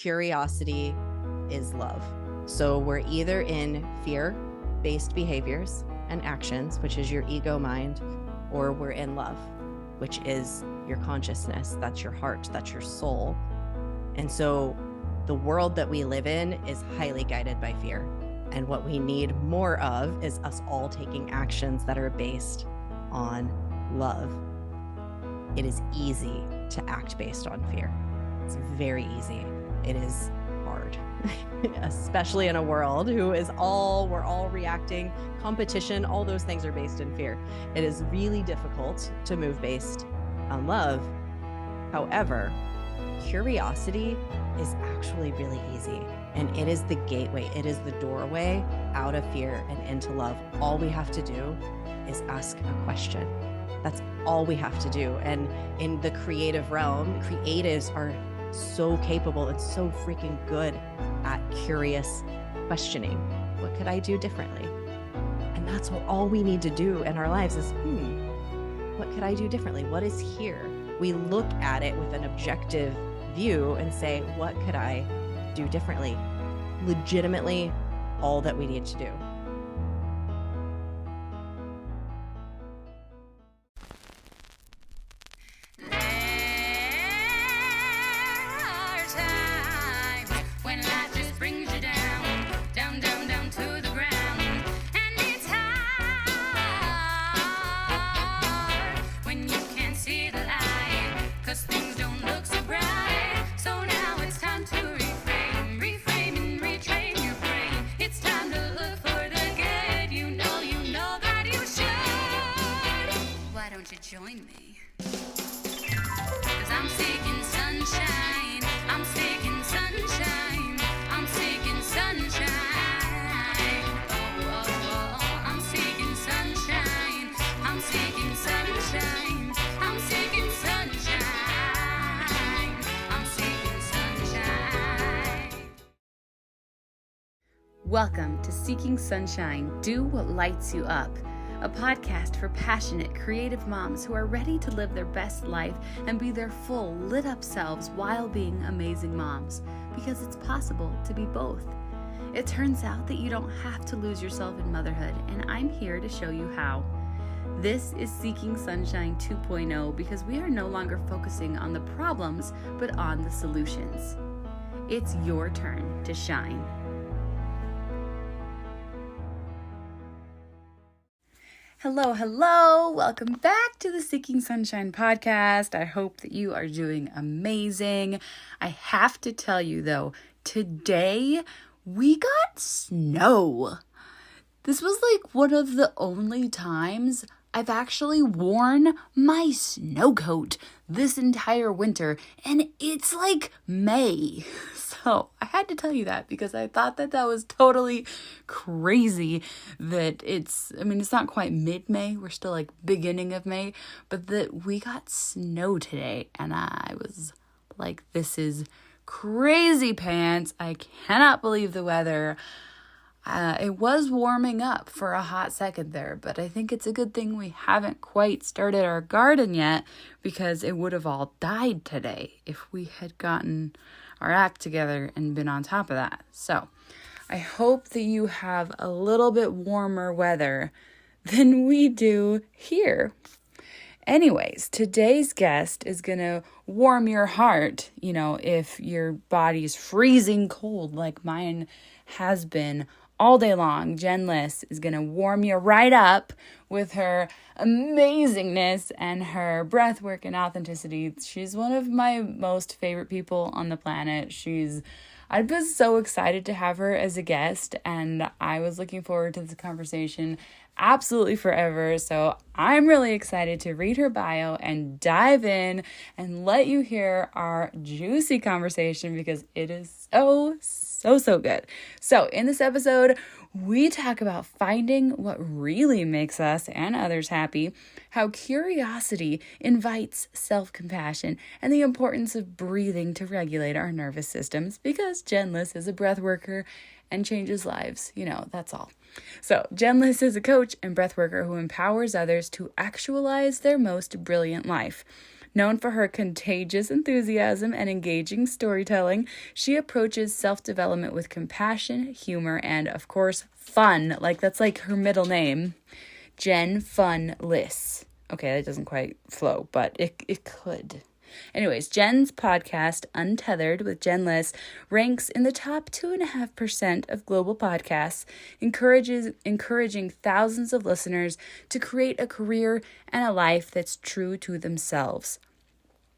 curiosity is love. So we're either in fear-based behaviors and actions, which is your ego mind, or we're in love, which is your consciousness. That's your heart, that's your soul. And so the world that we live in is highly guided by fear. And what we need more of is us all taking actions that are based on love. It is easy to act based on fear. It's very easy. It is hard, especially in a world we're all reacting, competition, all those things are based in fear. It is really difficult to move based on love. However, curiosity is actually really easy. And it is the gateway. It is the doorway out of fear and into love. All we have to do is ask a question. That's all we have to do. And in the creative realm, creatives are so capable and so freaking good at curious questioning. What could I do differently? And that's all we need to do in our lives is, what could I do differently? What is here? We look at it with an objective view and say, what could I do differently? Legitimately, all that we need to do. Join me, 'cause I'm seeking sunshine, I'm seeking sunshine, I'm seeking sunshine, I'm seeking sunshine, I'm seeking sunshine, I'm seeking sunshine, I'm seeking sunshine. Welcome to Seeking Sunshine, Do What Lights You Up, a podcast for passionate, creative moms who are ready to live their best life and be their full, lit-up selves while being amazing moms, because it's possible to be both. It turns out that you don't have to lose yourself in motherhood, and I'm here to show you how. This is Seeking Sunshine 2.0 because we are no longer focusing on the problems, but on the solutions. It's your turn to shine. Hello. Welcome back to the Seeking Sunshine podcast. I hope that you are doing amazing. I have to tell you though, today we got snow. This was like one of the only times I've actually worn my snow coat this entire winter, and it's like May. So I had to tell you that because I thought that was totally crazy that it's not quite mid-May. We're still like beginning of May, but that we got snow today. And I was like, this is crazy pants. I cannot believe the weather. It was warming up for a hot second there, but I think it's a good thing we haven't quite started our garden yet because it would have all died today if we had gotten our act together and been on top of that. So I hope that you have a little bit warmer weather than we do here. Anyways, today's guest is going to warm your heart, if your body's freezing cold like mine has been all day long. Jen Liss is going to warm you right up with her amazingness and her breathwork and authenticity. She's one of my most favorite people on the planet. I was so excited to have her as a guest, and I was looking forward to this conversation absolutely forever. So I'm really excited to read her bio and dive in and let you hear our juicy conversation because it is so good. So in this episode, we talk about finding what really makes us and others happy, how curiosity invites self-compassion, and the importance of breathing to regulate our nervous systems because Jen Liss is a breathworker and changes lives. That's all. So Jen Liss is a coach and breathworker who empowers others to actualize their most brilliant life. Known for her contagious enthusiasm and engaging storytelling, she approaches self-development with compassion, humor, and, of course, fun. Like, that's like her middle name. Jen Fun Liss. Okay, that doesn't quite flow, but it could. Anyways, Jen's podcast, Untethered with Jen Liss, ranks in the top 2.5% of global podcasts, encouraging thousands of listeners to create a career and a life that's true to themselves.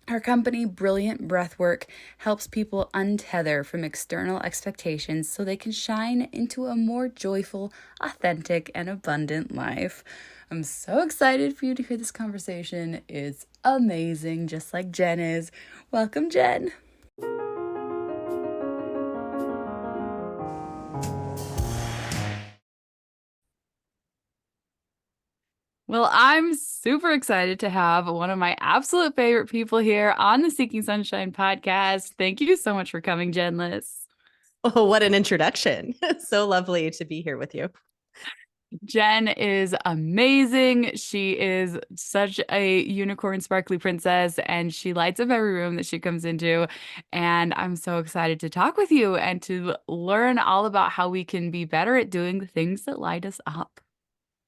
Her company, Brilliant Breathwork, helps people untether from external expectations so they can shine into a more joyful, authentic, and abundant life. I'm so excited for you to hear this conversation. It's amazing, just like Jen is. Welcome, Jen. Well, I'm super excited to have one of my absolute favorite people here on the Seeking Sunshine podcast. Thank you so much for coming, Jen Liss. Oh, what an introduction. So lovely to be here with you. Jen is amazing. She is such a unicorn sparkly princess, and she lights up every room that she comes into. And I'm so excited to talk with you and to learn all about how we can be better at doing the things that light us up.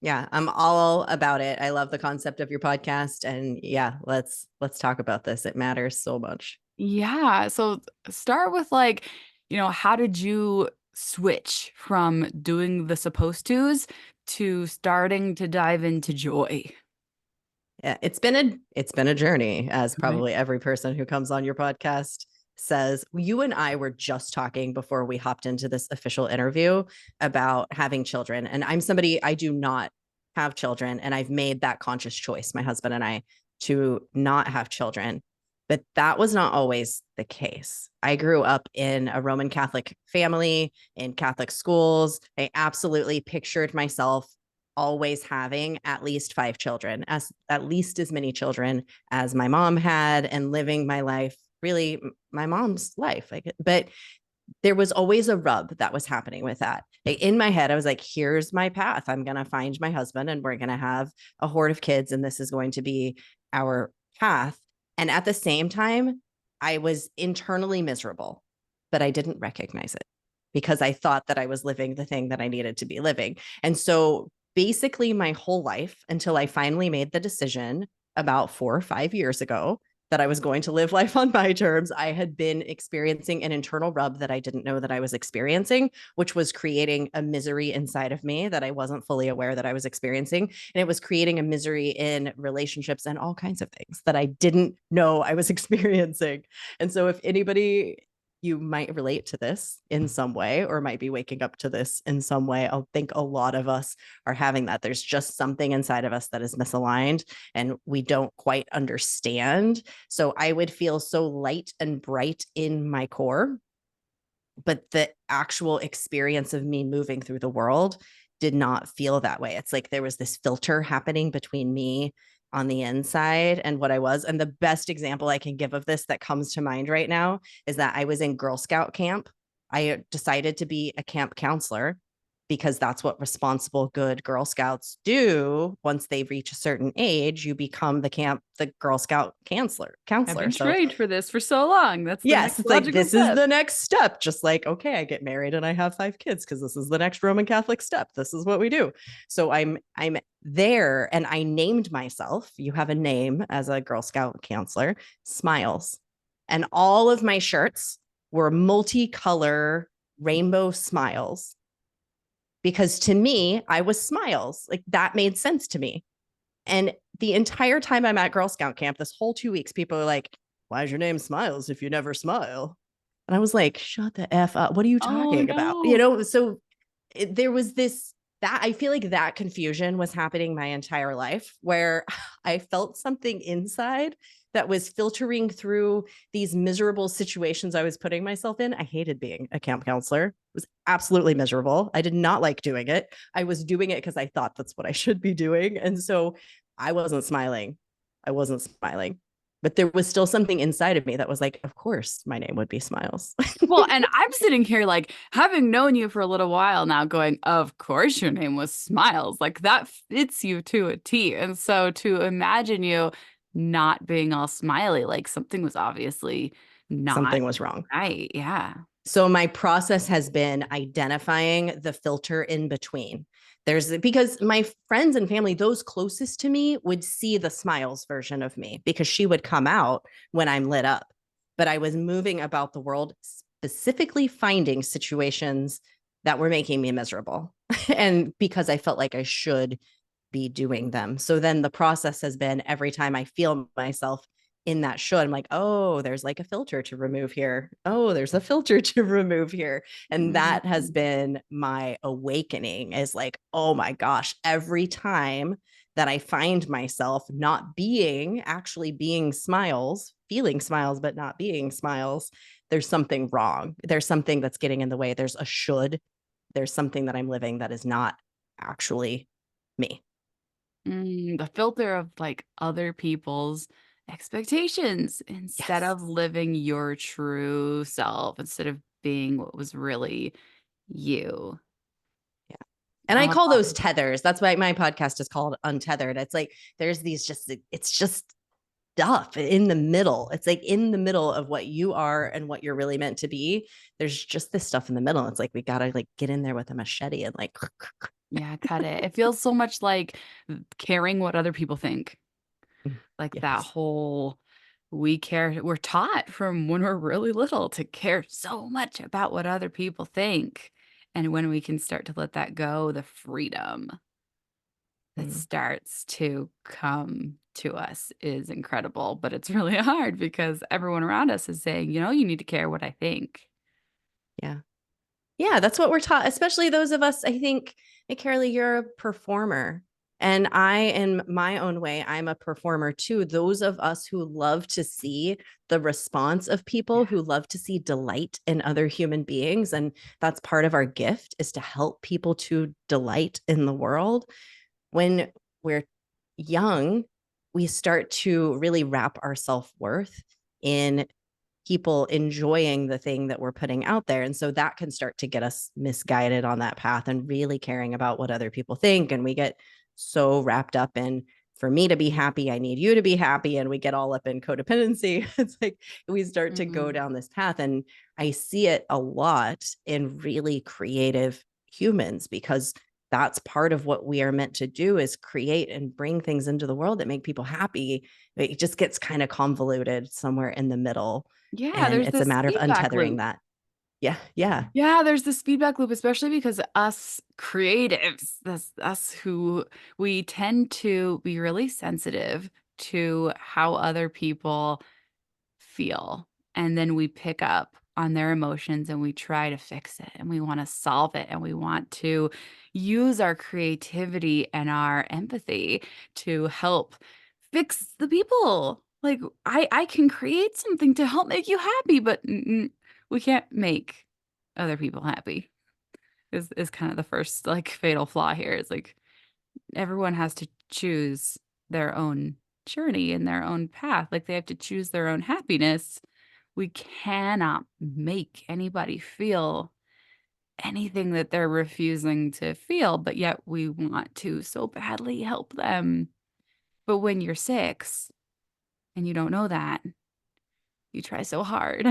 Yeah, I'm all about it. I love the concept of your podcast, and yeah, let's talk about this. It matters so much. Yeah. So start with how did you switch from doing the supposed to's to starting to dive into joy? Yeah, it's been a journey, as Right. probably every person who comes on your podcast says. You and I were just talking before we hopped into this official interview about having children. And I'm somebody, I do not have children, and I've made that conscious choice, my husband and I, to not have children. But that was not always the case. I grew up in a Roman Catholic family, in Catholic schools. I absolutely pictured myself always having at least 5 children, as at least as many children as my mom had, and living my life, really my mom's life. But there was always a rub that was happening with that. In my head, I was like, here's my path. I'm going to find my husband, and we're going to have a horde of kids, and this is going to be our path. And at the same time, I was internally miserable, but I didn't recognize it because I thought that I was living the thing that I needed to be living. And so basically my whole life, until I finally made the decision about 4 or 5 years ago that I was going to live life on my terms, I had been experiencing an internal rub that I didn't know that I was experiencing, which was creating a misery inside of me that I wasn't fully aware that I was experiencing. And it was creating a misery in relationships and all kinds of things that I didn't know I was experiencing. And so if anybody, you might relate to this in some way, or might be waking up to this in some way, I think a lot of us are having that. There's just something inside of us that is misaligned and we don't quite understand. So I would feel so light and bright in my core, but the actual experience of me moving through the world did not feel that way. It's like there was this filter happening between me on the inside and what I was. And the best example I can give of this that comes to mind right now is that I was in Girl Scout camp. I decided to be a camp counselor because that's what responsible, good Girl Scouts do. Once they reach a certain age, you become the Girl Scout counselor. I've been So trained for this for so long. That's the yes, next it's like, logical this is step. the next step. Just like, okay, I get married and I have 5 kids because this is the next Roman Catholic step. This is what we do. So I'm there, and I named myself. You have a name as a Girl Scout counselor, Smiles. And all of my shirts were multicolor rainbow smiles. Because to me, I was Smiles. Like, that made sense to me. And the entire time I'm at Girl Scout camp, this whole 2 weeks, people are like, why is your name Smiles if you never smile? And I was like, shut the F up. What are you talking about? So there was this, that I feel like that confusion was happening my entire life, where I felt something inside that was filtering through these miserable situations I was putting myself in. I hated being a camp counselor. It was absolutely miserable. I did not like doing it. I was doing it because I thought that's what I should be doing. And so I wasn't smiling. But there was still something inside of me that was like, of course, my name would be Smiles. Well, and I'm sitting here like, having known you for a little while now, going, of course your name was Smiles. Like, that fits you to a T. And so to imagine you not being all smiley. Like something was obviously not Something was wrong. right. Yeah. So my process has been identifying the filter in between. There's because my friends and family, those closest to me, would see the smiles version of me because she would come out when I'm lit up. But I was moving about the world, specifically finding situations that were making me miserable. And because I felt like I should be doing them. So then the process has been every time I feel myself in that should, I'm like, oh, there's like a filter to remove here. Oh, there's a filter to remove here. And that has Mhm. been my awakening is like, oh my gosh, every time that I find myself not being actually being smiles, feeling smiles, but not being smiles, there's something wrong. There's something that's getting in the way. There's a should. There's something that I'm living that is not actually me. The filter of like other people's expectations instead Yes. of living your true self, instead of being what was really you. Yeah. And I call those Um, tethers. That's why my podcast is called Untethered. It's like there's these it's just stuff in the middle. It's like in the middle of what you are and what you're really meant to be. There's just this stuff in the middle. It's like we gotta like get in there with a machete and like yeah, cut it. It feels so much like caring what other people think. Like that yes. whole we care, we're taught from when we're really little to care so much about what other people think. And when we can start to let that go, the freedom that Mm, starts to come to us is incredible. But it's really hard because everyone around us is saying, you need to care what I think. yeah. Yeah, that's what we're taught, especially those of us, I think, like Karaleigh, you're a performer. And I, in my own way, I'm a performer too. Those of us who love to see the response of people, who love to see delight in other human beings. And that's part of our gift is to help people to delight in the world. When we're young, we start to really wrap our self worth in people enjoying the thing that we're putting out there. And so that can start to get us misguided on that path and really caring about what other people think. And we get so wrapped up in, for me to be happy, I need you to be happy. And we get all up in codependency. It's like we start to go Mhm. down this path. And I see it a lot in really creative humans because that's part of what we are meant to do is create and bring things into the world that make people happy. It just gets kind of convoluted somewhere in the middle, Yeah, and there's it's a this matter of feedback untethering loop. that. Yeah, yeah. Yeah, there's this feedback loop, especially because us creatives, that's us who we tend to be really sensitive to how other people feel. And then we pick up on their emotions and we try to fix it and we want to solve it and we want to use our creativity and our empathy to help fix the people. Like I can create something to help make you happy, but we can't make other people happy. Is kind of the first like fatal flaw here. It's like everyone has to choose their own journey and their own path. Like they have to choose their own happiness. We cannot make anybody feel anything that they're refusing to feel, but yet we want to so badly help them. But when you're 6 and you don't know that, you try so hard.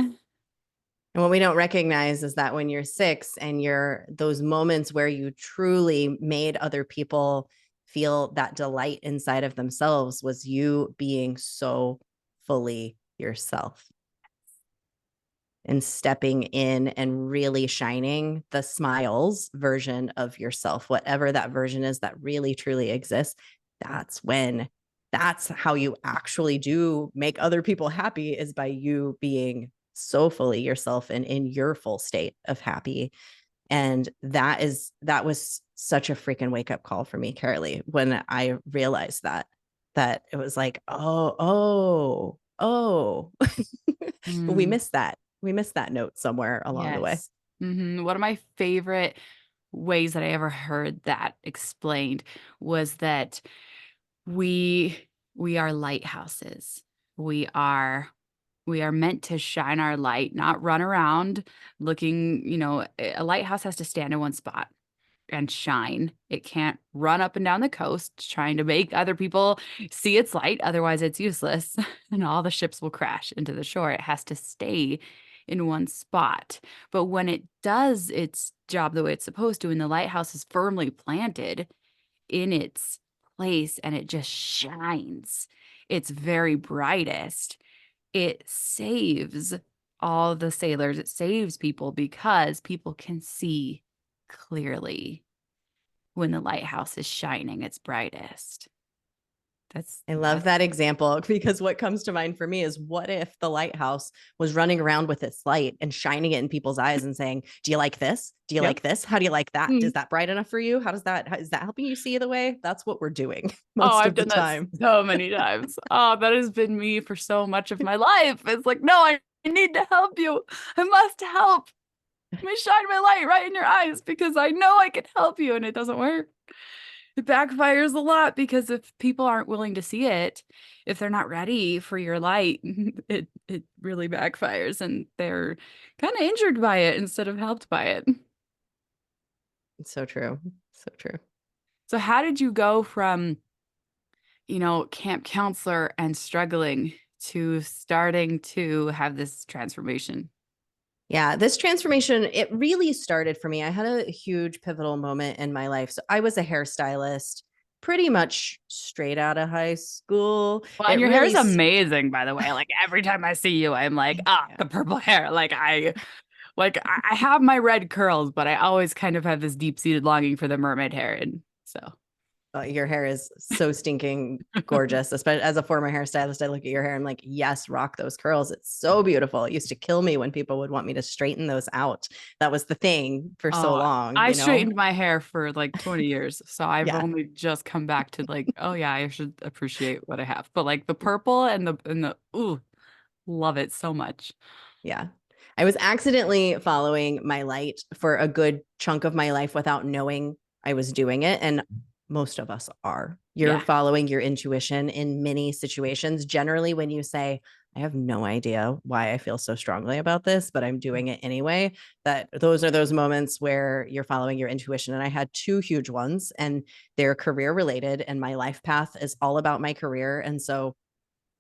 And what we don't recognize is that when you're 6 and you're those moments where you truly made other people feel that delight inside of themselves was you being so fully yourself and stepping in and really shining the smiles version of yourself, whatever that version is that really truly exists. That's how you actually do make other people happy is by you being so fully yourself and in your full state of happy. And that was such a freaking wake up call for me, Karaleigh, when I realized that it was like, oh, we Mm, missed that. We missed that note somewhere along the way. yes. One of my favorite ways that I ever heard that explained was that we we are lighthouses. We are we are meant to shine our light, not run around looking, a lighthouse has to stand in one spot. and shine. It can't run up and down the coast trying to make other people see its light. Otherwise, it's useless and all the ships will crash into the shore. It has to stay in one spot. But when it does its job the way it's supposed to, and the lighthouse is firmly planted in its place and it just shines its very brightest, it saves all the sailors. It saves people because people can see clearly when the lighthouse is shining its brightest. I love that example because what comes to mind for me is what if the lighthouse was running around with its light and shining it in people's eyes and saying, do you like this? Do you Yep. like this? How do you like that? Mm. Is that bright enough for you? Is that helping you see the way? That's what we're doing Oh, most I've of the done that time. so many times. Oh, that has been me for so much of my life. It's like, no, I need to help you. I must help. Let me shine my light right in your eyes because I know I can help you, and it doesn't work. It backfires a lot because if people aren't willing to see it, if they're not ready for your light, it really backfires and they're kind of injured by it instead of helped by it. It's so true. So true. So how did you go from, camp counselor and struggling to starting to have this transformation? Yeah, this transformation, it really started for me. I had a huge pivotal moment in my life. So I was a hairstylist pretty much straight out of high school. Well, and It your hair really is amazing, by the way. Like every time I see you, I'm like, the purple hair. I have my red curls, but I always kind of have this deep-seated longing for the mermaid hair. And so your hair is so stinking gorgeous. Especially as a former hairstylist, I look at your hair and I'm like, yes, rock those curls. It's so beautiful. It used to kill me when people would want me to straighten those out. That was the thing for so long. I straightened my hair for like 20 years. So I've Yeah. only just come back to like, oh yeah, I should appreciate what I have. But like the purple and the ooh, love it so much. Yeah. I was accidentally following my light for a good chunk of my life without knowing I was doing it. And most of us are. You're following your intuition in many situations. Generally, when you say, I have no idea why I feel so strongly about this, but I'm doing it anyway, that those are those moments where you're following your intuition. And I had two huge ones and they're career related. And my life path is all about my career. And so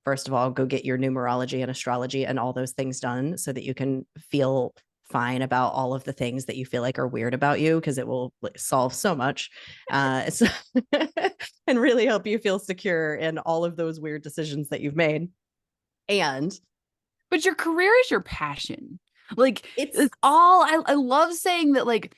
first of all, go get your numerology and astrology and all those things done so that you can feel fine about all of the things that you feel like are weird about you, because it will solve so much and really help you feel secure in all of those weird decisions that you've made. But your career is your passion. Like It's all I love saying that, like,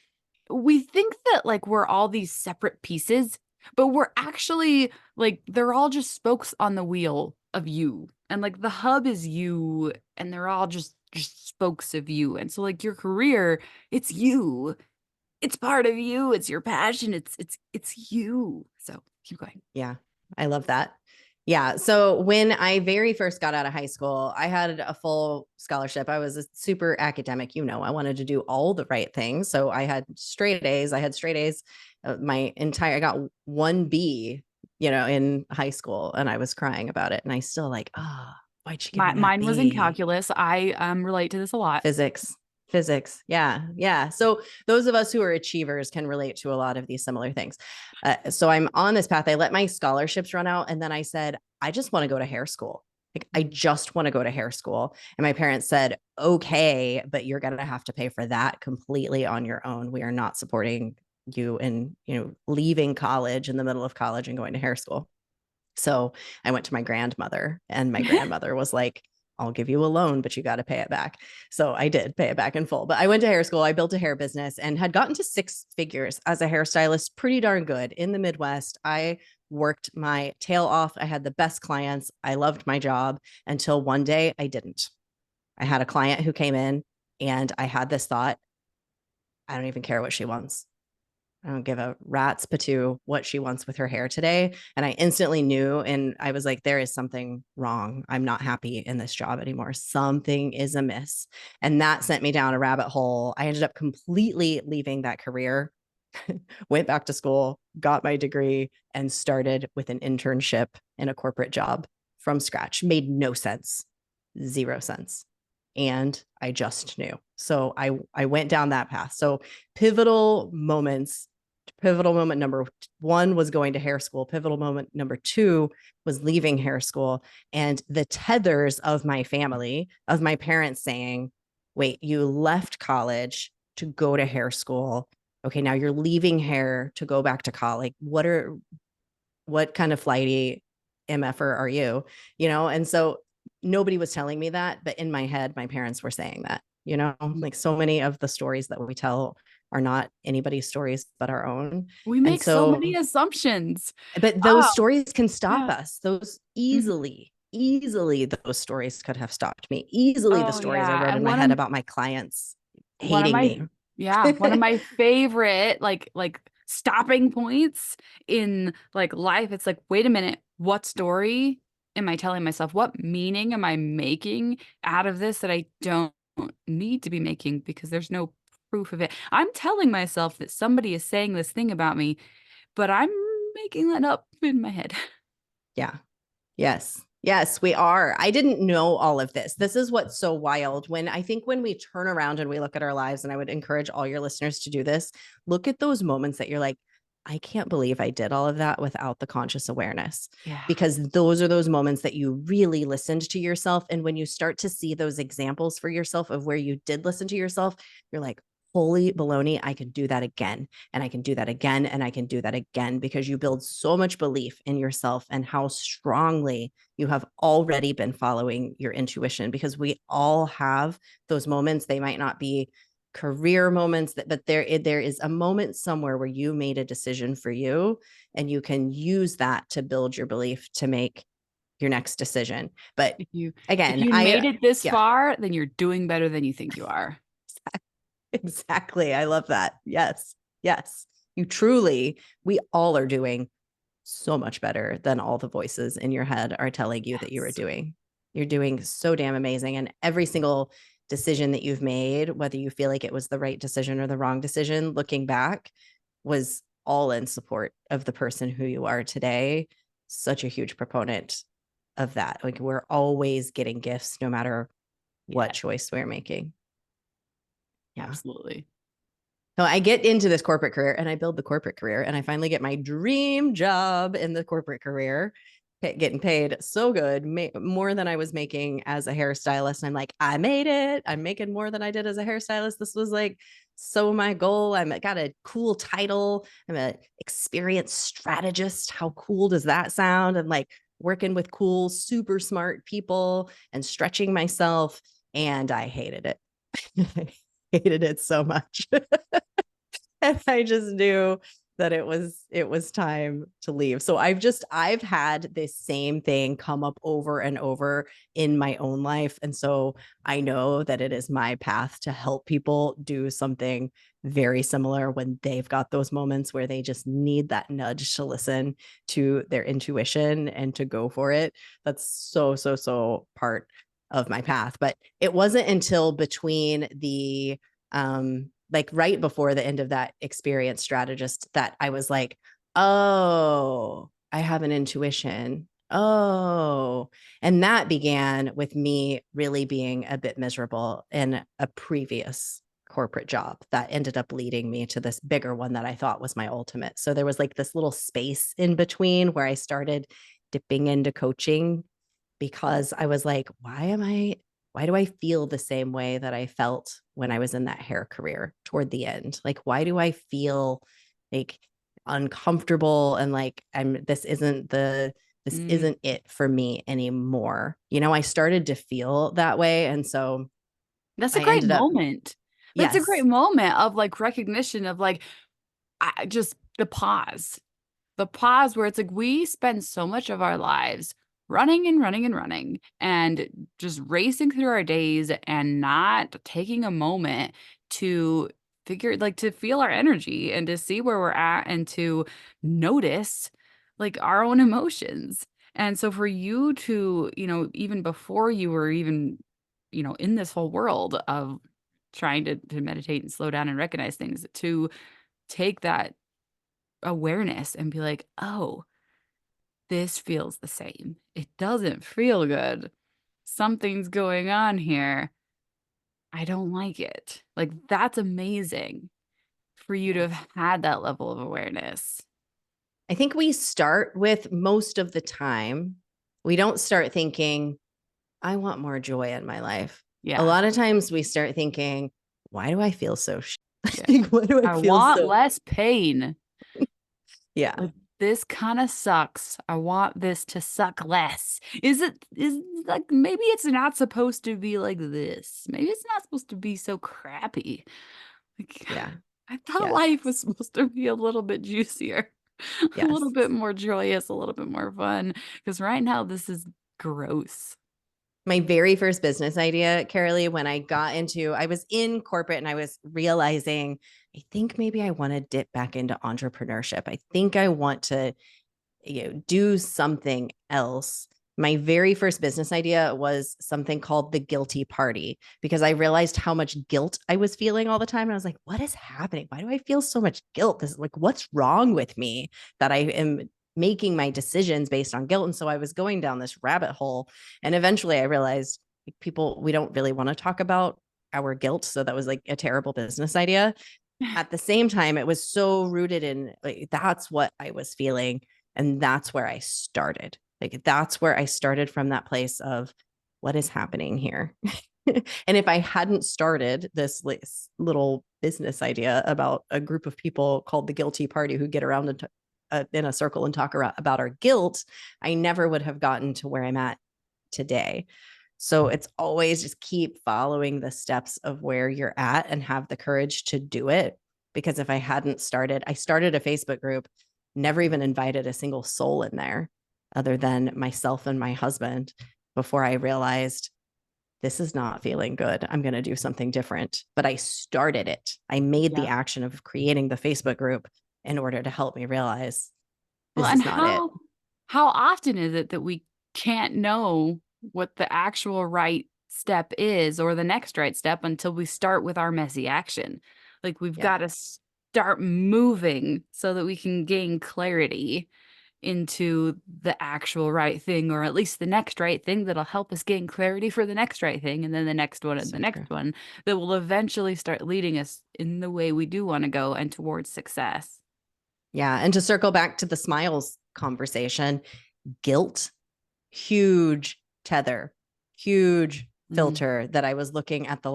we think that like we're all these separate pieces, but we're actually like they're all just spokes on the wheel of you. And like the hub is you and they're all just spokes of you. And so like your career, it's you. It's part of you. It's your passion. It's you. So keep going. Yeah, I love that. Yeah. So when I very first got out of high school, I had a full scholarship. I was a super academic. I wanted to do all the right things. So I had straight A's. I got 1B, in high school, and I was crying about it. And I still like, why'd you give me that Mine was in B? calculus. I relate to this a lot. Physics. Yeah. So those of us who are achievers can relate to a lot of these similar things. So I'm on this path. I let my scholarships run out. And then I said, I just want to go to hair school. Like, I just want to go to hair school. And my parents said, okay, but you're going to have to pay for that completely on your own. We are not supporting you in, leaving college in the middle of college and going to hair school. So I went to my grandmother, and my grandmother was like, I'll give you a loan, but you got to pay it back. So I did pay it back in full. But I went to hair school. I built a hair business and had gotten to 6 figures as a hairstylist, pretty darn good in the Midwest. I worked my tail off. I had the best clients. I loved my job until one day I didn't. I had a client who came in and I had this thought, I don't even care what she wants. I don't give a rat's patoo what she wants with her hair today. And I instantly knew, and I was like, there is something wrong. I'm not happy in this job anymore. Something is amiss. And that sent me down a rabbit hole. I ended up completely leaving that career, went back to school, got my degree, and started with an internship in a corporate job from scratch. Made no sense, 0 sense. And I just knew. So I went down that path. So pivotal moments Pivotal moment number one was going to hair school. Pivotal moment number two was leaving hair school. And the tethers of my family, of my parents saying, wait, you left college to go to hair school. Okay, now you're leaving hair to go back to college. What kind of flighty MFer are you? And so nobody was telling me that, but in my head, my parents were saying that, like so many of the stories that we tell are not anybody's stories but our own. We And make so so, many assumptions. but those Oh, stories can stop yeah. us. Those Mhm. easily, those stories could have stopped me. Easily, the Oh stories I yeah. wrote And in my head about my clients one of hating my me. yeah, one of my favorite like stopping points in like life, it's like, wait a minute, what story am I telling myself? What meaning am I making out of this that I don't need to be making because there's no proof of it? I'm telling myself that somebody is saying this thing about me, but I'm making that up in my head. Yeah. Yes. Yes, we are. I didn't know all of this. This is what's so wild. When we turn around and we look at our lives, and I would encourage all your listeners to do this, look at those moments that you're like, I can't believe I did all of that without the conscious awareness. Yeah. Because those are those moments that you really listened to yourself. And when you start to see those examples for yourself of where you did listen to yourself, you're like, holy baloney, I can do that again. And I can do that again. And I can do that again, because you build so much belief in yourself and how strongly you have already been following your intuition, because we all have those moments. They might not be career moments, but there is a moment somewhere where you made a decision for you, and you can use that to build your belief to make your next decision. But If again, you made it this yeah, far, then you're doing better than you think you are. exactly. I love that. Yes. Yes. We all are doing so much better than all the voices in your head are telling you that you are Yes. doing. You're doing so damn amazing. And every single decision that you've made, whether you feel like it was the right decision or the wrong decision, looking back, was all in support of the person who you are today. Such a huge proponent of that. Like, we're always getting gifts no matter what Yeah, choice we're making. Yeah. absolutely. So I get into this corporate career and I build the corporate career, and I finally get my dream job in the corporate career, getting paid so good, more than I was making as a hairstylist. And I'm like, I made it. I'm making more than I did as a hairstylist. This was like so my goal. Got a cool title. I'm an experienced strategist. How cool does that sound? And like working with cool, super smart people and stretching myself. And I hated it. I hated it so much. And I just knew that it was time to leave. So I've had this same thing come up over and over in my own life. And so I know that it is my path to help people do something very similar when they've got those moments where they just need that nudge to listen to their intuition and to go for it. That's so part of my path. But it wasn't until between the like right before the end of that experience strategist that I was like, oh, I have an intuition. Oh, and that began with me really being a bit miserable in a previous corporate job that ended up leading me to this bigger one that I thought was my ultimate. So there was like this little space in between where I started dipping into coaching, because I was like, why do I feel the same way that I felt when I was in that hair career toward the end? Like, why do I feel like uncomfortable and like this Mm, isn't it for me anymore? I started to feel that way. And so that's a I great ended up, moment. That's a great yes, moment of like recognition of like just the pause where it's like we spend so much of our lives running and running and running and just racing through our days and not taking a moment to to feel our energy and to see where we're at and to notice like our own emotions. And so for you to, even before you were even, in this whole world of trying to meditate and slow down and recognize things, to take that awareness and be like, oh, this feels the same. It doesn't feel good. Something's going on here. I don't like it. Like, that's amazing for you to have had that level of awareness? I think we start with, most of the time, we don't start thinking, I want more joy in my life. Yeah. A lot of times we start thinking, why do I feel so Yeah. why do I I feel want so less pain. yeah. Like, this kind of sucks. I want this to suck less. Is like, maybe it's not supposed to be like this. Maybe it's not supposed to be so crappy. Like, Yeah. I thought Yeah. life was supposed to be a little bit juicier, a Yes. little bit more joyous, a little bit more fun. Because right now, this is gross. My very first business idea, Karaleigh, when I was in corporate and I was realizing, I think maybe I want to dip back into entrepreneurship. I think I want to, do something else. My very first business idea was something called the guilty party, because I realized how much guilt I was feeling all the time. And I was like, what is happening? Why do I feel so much guilt? This is like, what's wrong with me that I am making my decisions based on guilt? And so I was going down this rabbit hole. And eventually I realized, people, we don't really want to talk about our guilt. So that was like a terrible business idea. At the same time, it was so rooted in, like, that's what I was feeling. And that's where I started. Like, that's where I started, from that place of, what is happening here? And if I hadn't started this little business idea about a group of people called the guilty party who get around in a circle and talk about our guilt, I never would have gotten to where I'm at today. So it's always just keep following the steps of where you're at and have the courage to do it. Because if I hadn't started, I started a Facebook group, never even invited a single soul in there other than myself and my husband, before I realized, this is not feeling good. I'm going to do something different. But I started it. I made the action of creating the Facebook group in order to help me realize, Well, this and is not it. how often is it that we can't know what the actual right step is, or the next right step, until we start with our messy action? Like, we've Yeah. got to start moving so that we can gain clarity into the actual right thing, or at least the next right thing that'll help us gain clarity for the next right thing, and then the next one and So the true. next one that will eventually start leading us in the way we do want to go and towards success. Yeah. And to circle back to the smiles conversation, guilt, huge tether, huge filter that I was looking at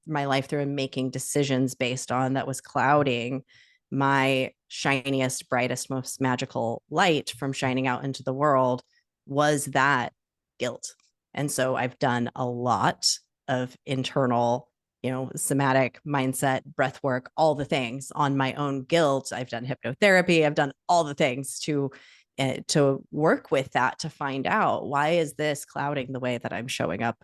my life through and making decisions based on, that was clouding my shiniest, brightest, most magical light from shining out into the world, was that guilt. And so I've done a lot of internal, somatic mindset, breath work, all the things on my own guilt. I've done hypnotherapy. I've done all the things to work with that, to find out, why is this clouding the way that I'm showing up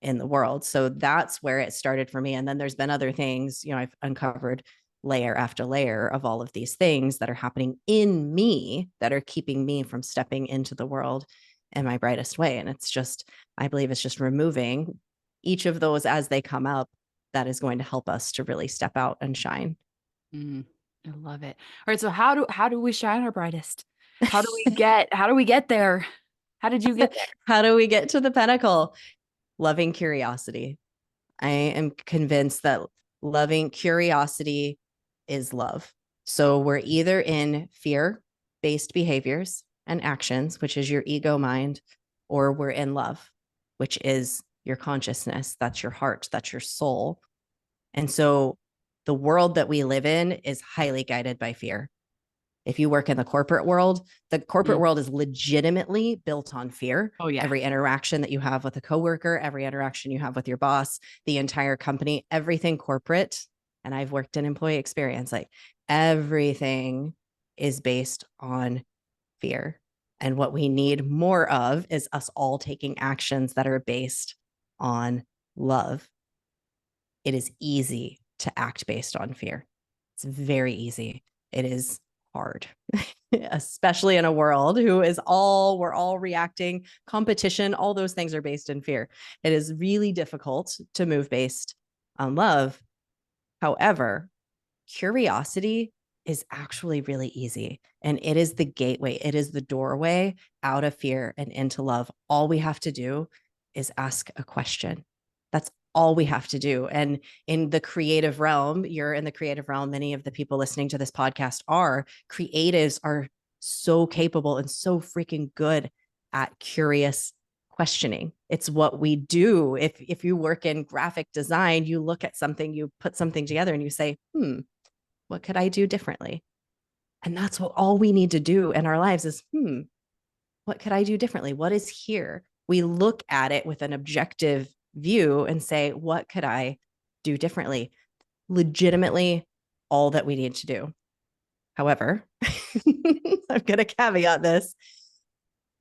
in the world. So that's where it started for me. And then there's been other things, I've uncovered layer after layer of all of these things that are happening in me that are keeping me from stepping into the world in my brightest way. And it's just, I believe it's just removing each of those as they come up, that is going to help us to really step out and shine. I love it. All right, so how do we shine our brightest? How do we get there? How did you get there? How do we get to the pinnacle? Loving curiosity. I am convinced that loving curiosity is love. So we're either in fear-based behaviors and actions, which is your ego mind, or we're in love, which is your consciousness. That's your heart. That's your soul. And so the world that we live in is highly guided by fear. If you work in the corporate world is legitimately built on fear. Oh, yeah. Every interaction that you have with a coworker, every interaction you have with your boss, the entire company, everything corporate. And I've worked in employee experience, like, everything is based on fear. And what we need more of is us all taking actions that are based on love. It is easy to act based on fear. It's very easy. It is hard, especially in a world we're all reacting, competition, all those things are based in fear. It is really difficult to move based on love. However, curiosity is actually really easy. And it is the gateway. It is the doorway out of fear and into love. All we have to do is ask a question. That's all we have to do. And in the creative realm, you're in the creative realm. Many of the people listening to this podcast are creatives, are so capable and so freaking good at curious questioning. It's what we do. If you work in graphic design, you look at something, you put something together and you say, what could I do differently? And that's what all we need to do in our lives is, what could I do differently? What is here? We look at it with an objective view and say, what could I do differently? Legitimately, all that we need to do. However, I'm going to caveat this.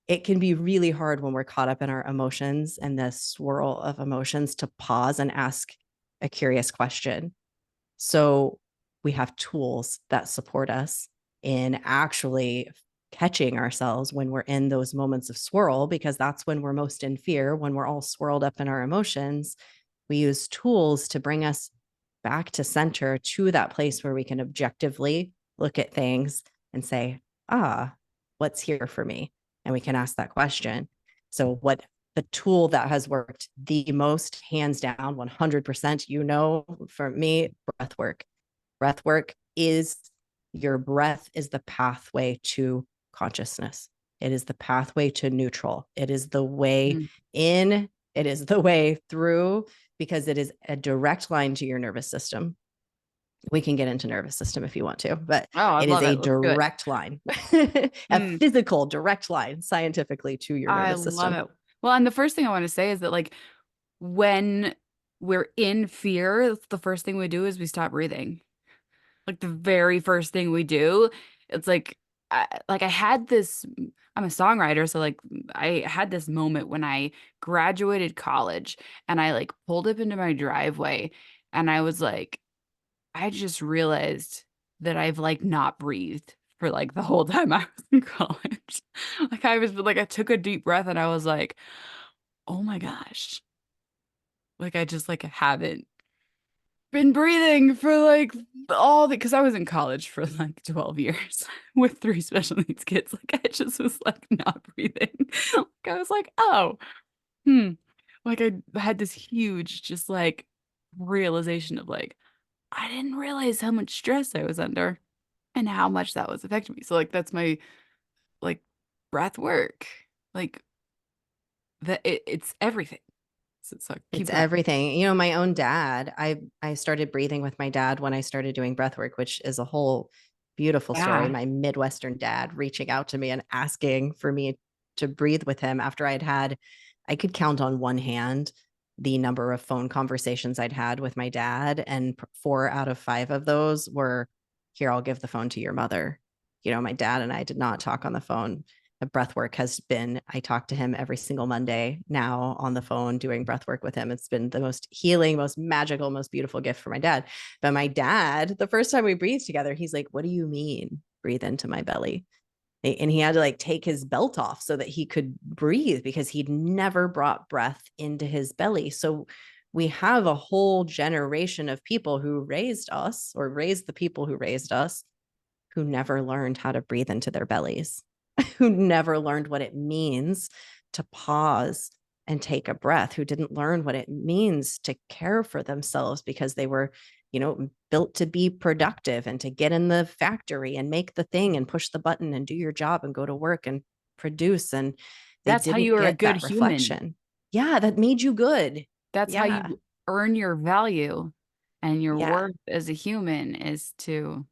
It can be really hard when we're caught up in our emotions and the swirl of emotions to pause and ask a curious question. So we have tools that support us in actually catching ourselves when we're in those moments of swirl, because that's when we're most in fear, when we're all swirled up in our emotions. We use tools to bring us back to center, to that place where we can objectively look at things and say, what's here for me? And we can ask that question. So what the tool that has worked the most, hands down, 100%, for me, breath work. Breath work is, your breath is the pathway to consciousness. It is the pathway to neutral. It is the way in, it is the way through, because it is a direct line to your nervous system. We can get into nervous system if you want to, but I it is love a it. Let's do it. direct line, a physical direct line scientifically to your I nervous system. love it. Well, and the first thing I want to say is that, like, when we're in fear, the first thing we do is we stop breathing. Like the very first thing we do, it's like, I had this, I'm a songwriter, so like I had this moment when I graduated college and I like pulled up into my driveway and I was like, I just realized that I've like not breathed for like the whole time I was in college. Like I was like, I took a deep breath and I was like, oh my gosh. Like I just like haven't been breathing for like all the, because I was in college for like 12 years with 3 special needs kids. Like I just was like not breathing. Like I was like, oh, like I had this huge just like realization of like, I didn't realize how much stress I was under and how much that was affecting me. So like that's my like breath work. Like that it's everything. So keep It's going. everything. My own dad, I started breathing with my dad when I started doing breath work, which is a whole beautiful story. Yeah. My Midwestern dad reaching out to me and asking for me to breathe with him after I could count on one hand the number of phone conversations I'd had with my dad. And 4 out of 5 of those were, here, I'll give the phone to your mother. My dad and I did not talk on the phone. Breathwork has been, I talk to him every single Monday now on the phone doing breathwork with him. It's been the most healing, most magical, most beautiful gift for my dad. But my dad, the first time we breathed together, he's like, what do you mean breathe into my belly? And he had to like take his belt off so that he could breathe, because he'd never brought breath into his belly. So we have a whole generation of people who raised us, or raised the people who raised us, who never learned how to breathe into their bellies, who never learned what it means to pause and take a breath, who didn't learn what it means to care for themselves because they were, built to be productive and to get in the factory and make the thing and push the button and do your job and go to work and produce. And they That's how didn't you are a get good that human. reflection. Yeah, that made you good. That's how Yeah. you earn your value and your Yeah. worth as a human, is to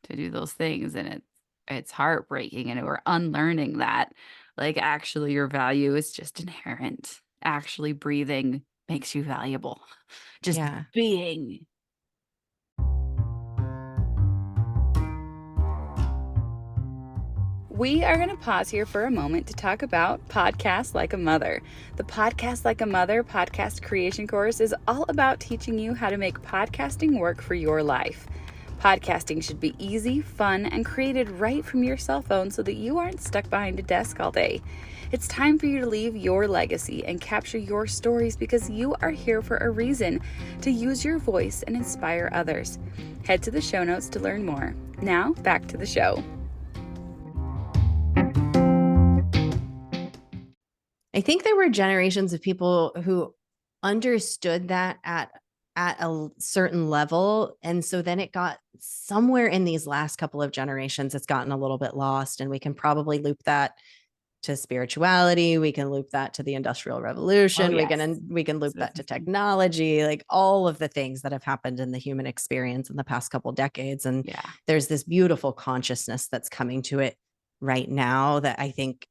do those things. And it's heartbreaking, and we're unlearning that. Like actually your value is just inherent. Actually breathing makes you valuable. Just Yeah. being. We are going to pause here for a moment to talk about Podcast Like a Mother. The Podcast Like a Mother podcast creation course is all about teaching you how to make podcasting work for your life. Podcasting should be easy, fun, and created right from your cell phone so that you aren't stuck behind a desk all day. It's time for you to leave your legacy and capture your stories, because you are here for a reason: to use your voice and inspire others. Head to the show notes to learn more. Now, back to the show. I think there were generations of people who understood that at a certain level. And so then it got somewhere in these last couple of generations, it's gotten a little bit lost. And we can probably loop that to spirituality. We can loop that to the Industrial Revolution. Oh, We yes. can loop that to technology, like all of the things that have happened in the human experience in the past couple decades. And Yeah. there's this beautiful consciousness that's coming to it right now that I think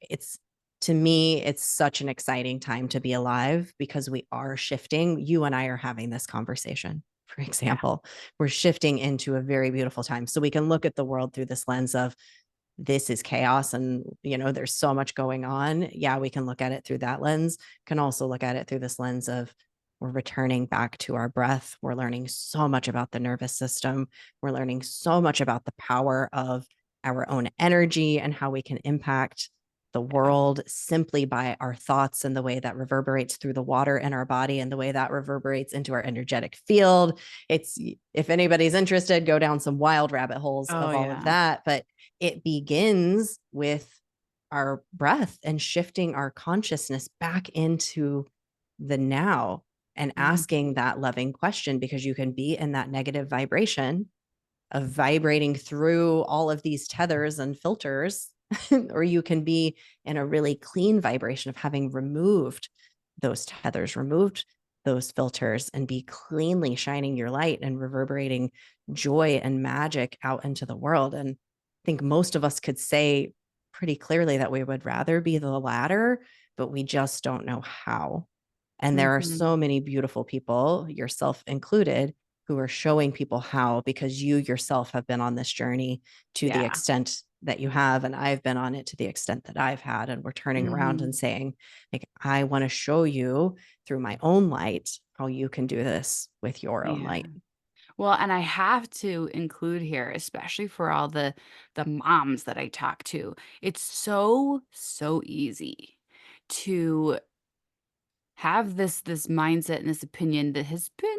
to me, it's such an exciting time to be alive because we are shifting. You and I are having this conversation, for example. We're shifting into a very beautiful time. So we can look at the world through this lens of this is chaos and, there's so much going on. Yeah, we can look at it through that lens. Can also look at it through this lens of we're returning back to our breath. We're learning so much about the nervous system. We're learning so much about the power of our own energy and how we can impact the world simply by our thoughts and the way that reverberates through the water in our body and the way that reverberates into our energetic field. It's, if anybody's interested, go down some wild rabbit holes of all of that. But it begins with our breath and shifting our consciousness back into the now and asking that loving question, because you can be in that negative vibration of vibrating through all of these tethers and filters, or you can be in a really clean vibration of having removed those tethers, removed those filters, and be cleanly shining your light and reverberating joy and magic out into the world. And I think most of us could say pretty clearly that we would rather be the latter, but we just don't know how. And there are so many beautiful people, yourself included, who are showing people how, because you yourself have been on this journey to the extent that you have. And I've been on it to the extent that I've had. And we're turning around and saying, like, I want to show you through my own light how you can do this with your own light. Well, and I have to include here, especially for all the moms that I talk to, it's so easy to have this mindset and this opinion that has been,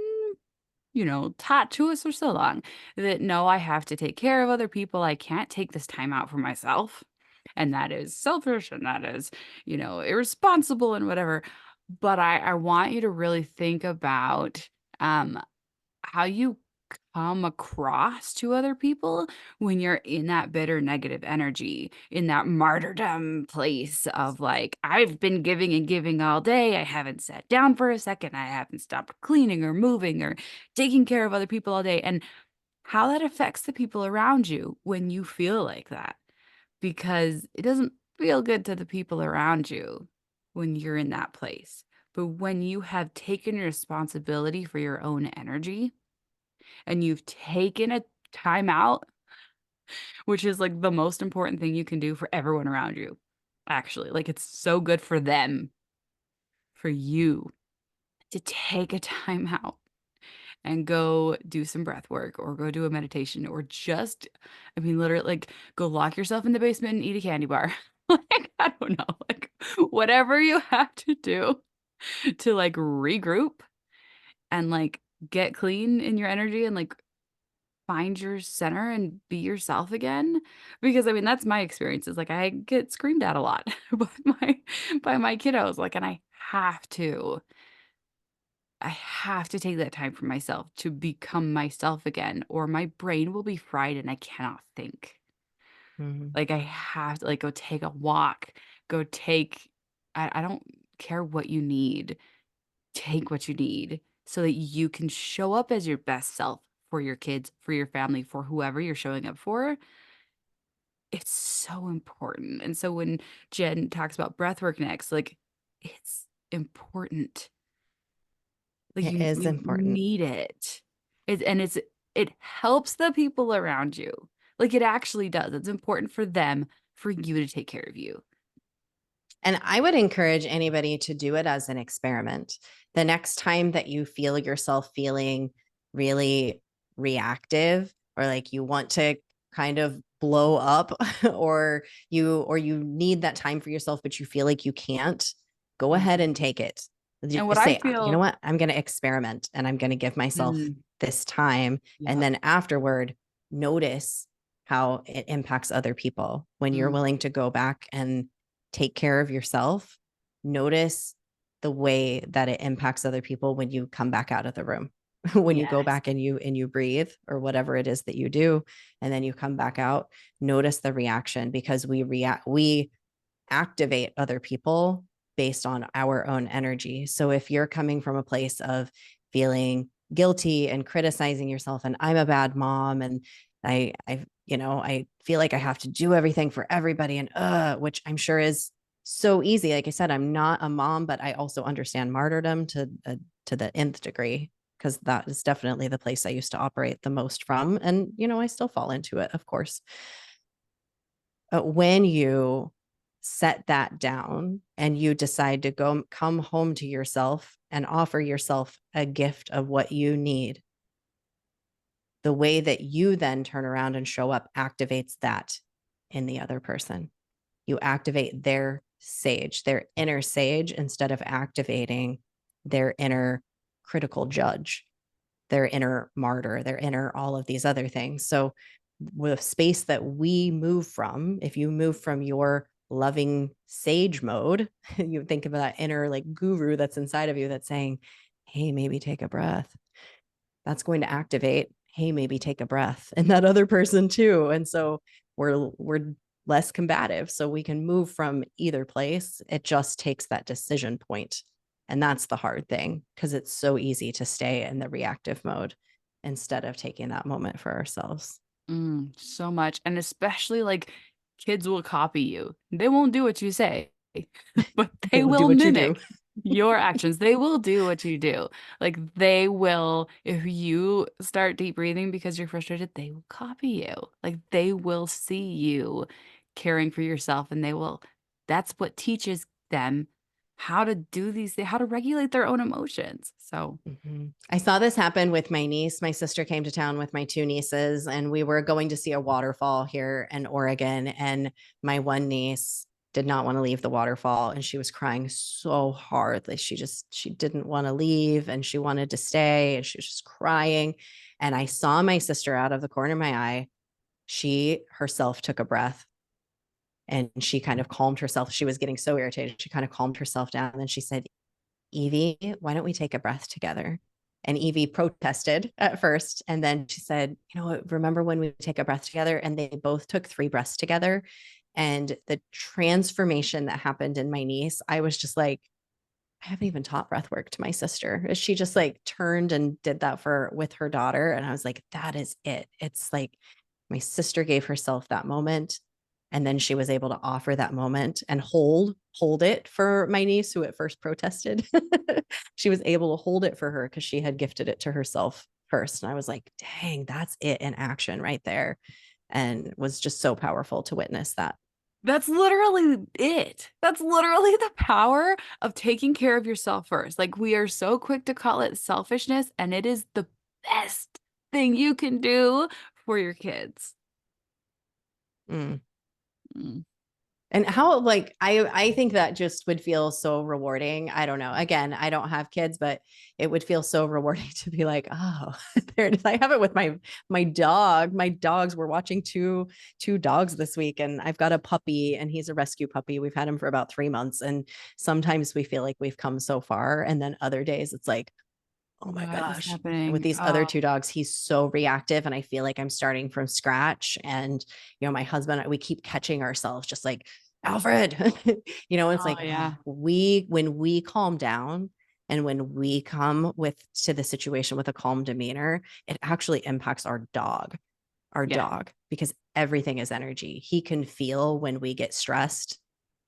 taught to us for so long that no, I have to take care of other people. I can't take this time out for myself. And that is selfish and that is, irresponsible and whatever. But I want you to really think about how you come across to other people when you're in that bitter negative energy, in that martyrdom place of like, I've been giving and giving all day. I haven't sat down for a second. I haven't stopped cleaning or moving or taking care of other people all day. And how that affects the people around you when you feel like that, because it doesn't feel good to the people around you when you're in that place. But when you have taken responsibility for your own energy, and you've taken a time out, which is like the most important thing you can do for everyone around you. Actually, like it's so good for them, for you to take a time out and go do some breath work or go do a meditation or just, I mean, literally, like go lock yourself in the basement and eat a candy bar. Like, I don't know, like whatever you have to do to like regroup and like get clean in your energy and like find your center and be yourself again. Because I mean, that's my experience, is like I get screamed at a lot by my kiddos, like, and I have to take that time for myself to become myself again, or my brain will be fried and I cannot think. Mhm. Like I have to like go take a walk, go take I don't care what you need. Take what you need so that you can show up as your best self for your kids, for your family, for whoever you're showing up for. It's so important. And so when Jen talks about breathwork next, like it's important. Like It you is you important. need it. It helps the people around you. Like it actually does. It's important for them, for you to take care of you. And I would encourage anybody to do it as an experiment. The next time that you feel yourself feeling really reactive, or like you want to kind of blow up, or you need that time for yourself but you feel like you can't, go ahead Mhm. and take it. And what Just I say, you know feel what, I'm going to experiment and I'm going to give myself Mhm. this time. And Yep. then afterward, notice how it impacts other people when you're Mm. willing to go back and take care of yourself. Notice the way that it impacts other people when you come back out of the room. When you go Yes. back and you breathe or whatever it is that you do, and then you come back out, notice the reaction, because we activate other people based on our own energy. So if you're coming from a place of feeling guilty and criticizing yourself, and I'm a bad mom, and I feel like I have to do everything for everybody, and which I'm sure is so easy. Like I said, I'm not a mom, but I also understand martyrdom to the nth degree, because that is definitely the place I used to operate the most from. And, I still fall into it, of course. But when you set that down and you decide to come home to yourself and offer yourself a gift of what you need, the way that you then turn around and show up activates that in the other person. You activate their sage, their inner sage, instead of activating their inner critical judge, their inner martyr, their inner all of these other things. So the space that we move from, if you move from your loving sage mode, you think of that inner like guru that's inside of you that's saying, hey, maybe take a breath. That's going to activate, hey, maybe take a breath, and that other person too. And so we're less combative, so we can move from either place. It just takes that decision point. And that's the hard thing, because it's so easy to stay in the reactive mode instead of taking that moment for ourselves. So much. And especially like kids will copy you. They won't do what you say, but They they will do will what you do. mimic your actions. They will do what you do. Like they will, if you start deep breathing because you're frustrated, they will copy you. Like they will see you caring for yourself, and that's what teaches them how to do these things, how to regulate their own emotions. So, I saw this happen with my niece. My sister came to town with my two nieces, and we were going to see a waterfall here in Oregon. And my one niece did not want to leave the waterfall, and she was crying so hard. Like she didn't want to leave, and she wanted to stay, and she was just crying. And I saw my sister out of the corner of my eye. She herself took a breath, and she kind of calmed herself. She was getting so irritated. She kind of calmed herself down. And then she said, Evie, why don't we take a breath together? And Evie protested at first. And then she said, remember when we take a breath together? And they both took 3 breaths together. And the transformation that happened in my niece, I was just like, I haven't even taught breath work to my sister. She just like turned and did that with her daughter. And I was like, that is it. It's like my sister gave herself that moment. And then she was able to offer that moment and hold it for my niece, who at first protested. She was able to hold it for her because she had gifted it to herself first. And I was like, dang, that's it in action right there. And it was just so powerful to witness that. that's literally it. That's literally the power of taking care of yourself first. Like we are so quick to call it selfishness, and it is the best thing you can do for your kids. Mm. Mm. And how, like, I think that just would feel so rewarding. I don't know. Again, I don't have kids, but it would feel so rewarding to be like, oh, there it is. I have it with my dog. My dogs, we're watching two dogs this week, and I've got a puppy, and he's a rescue puppy. We've had him for about 3 months. And sometimes we feel like we've come so far. And then other days it's like, oh my What is gosh. And with happening? these other 2 dogs, he's so reactive, and I feel like I'm starting from scratch. And, my husband, we keep catching ourselves just like, Alfred, it's Oh, like, yeah. when we calm down and when we come to the situation with a calm demeanor, it actually impacts our dog, Yeah. because everything is energy. He can feel when we get stressed,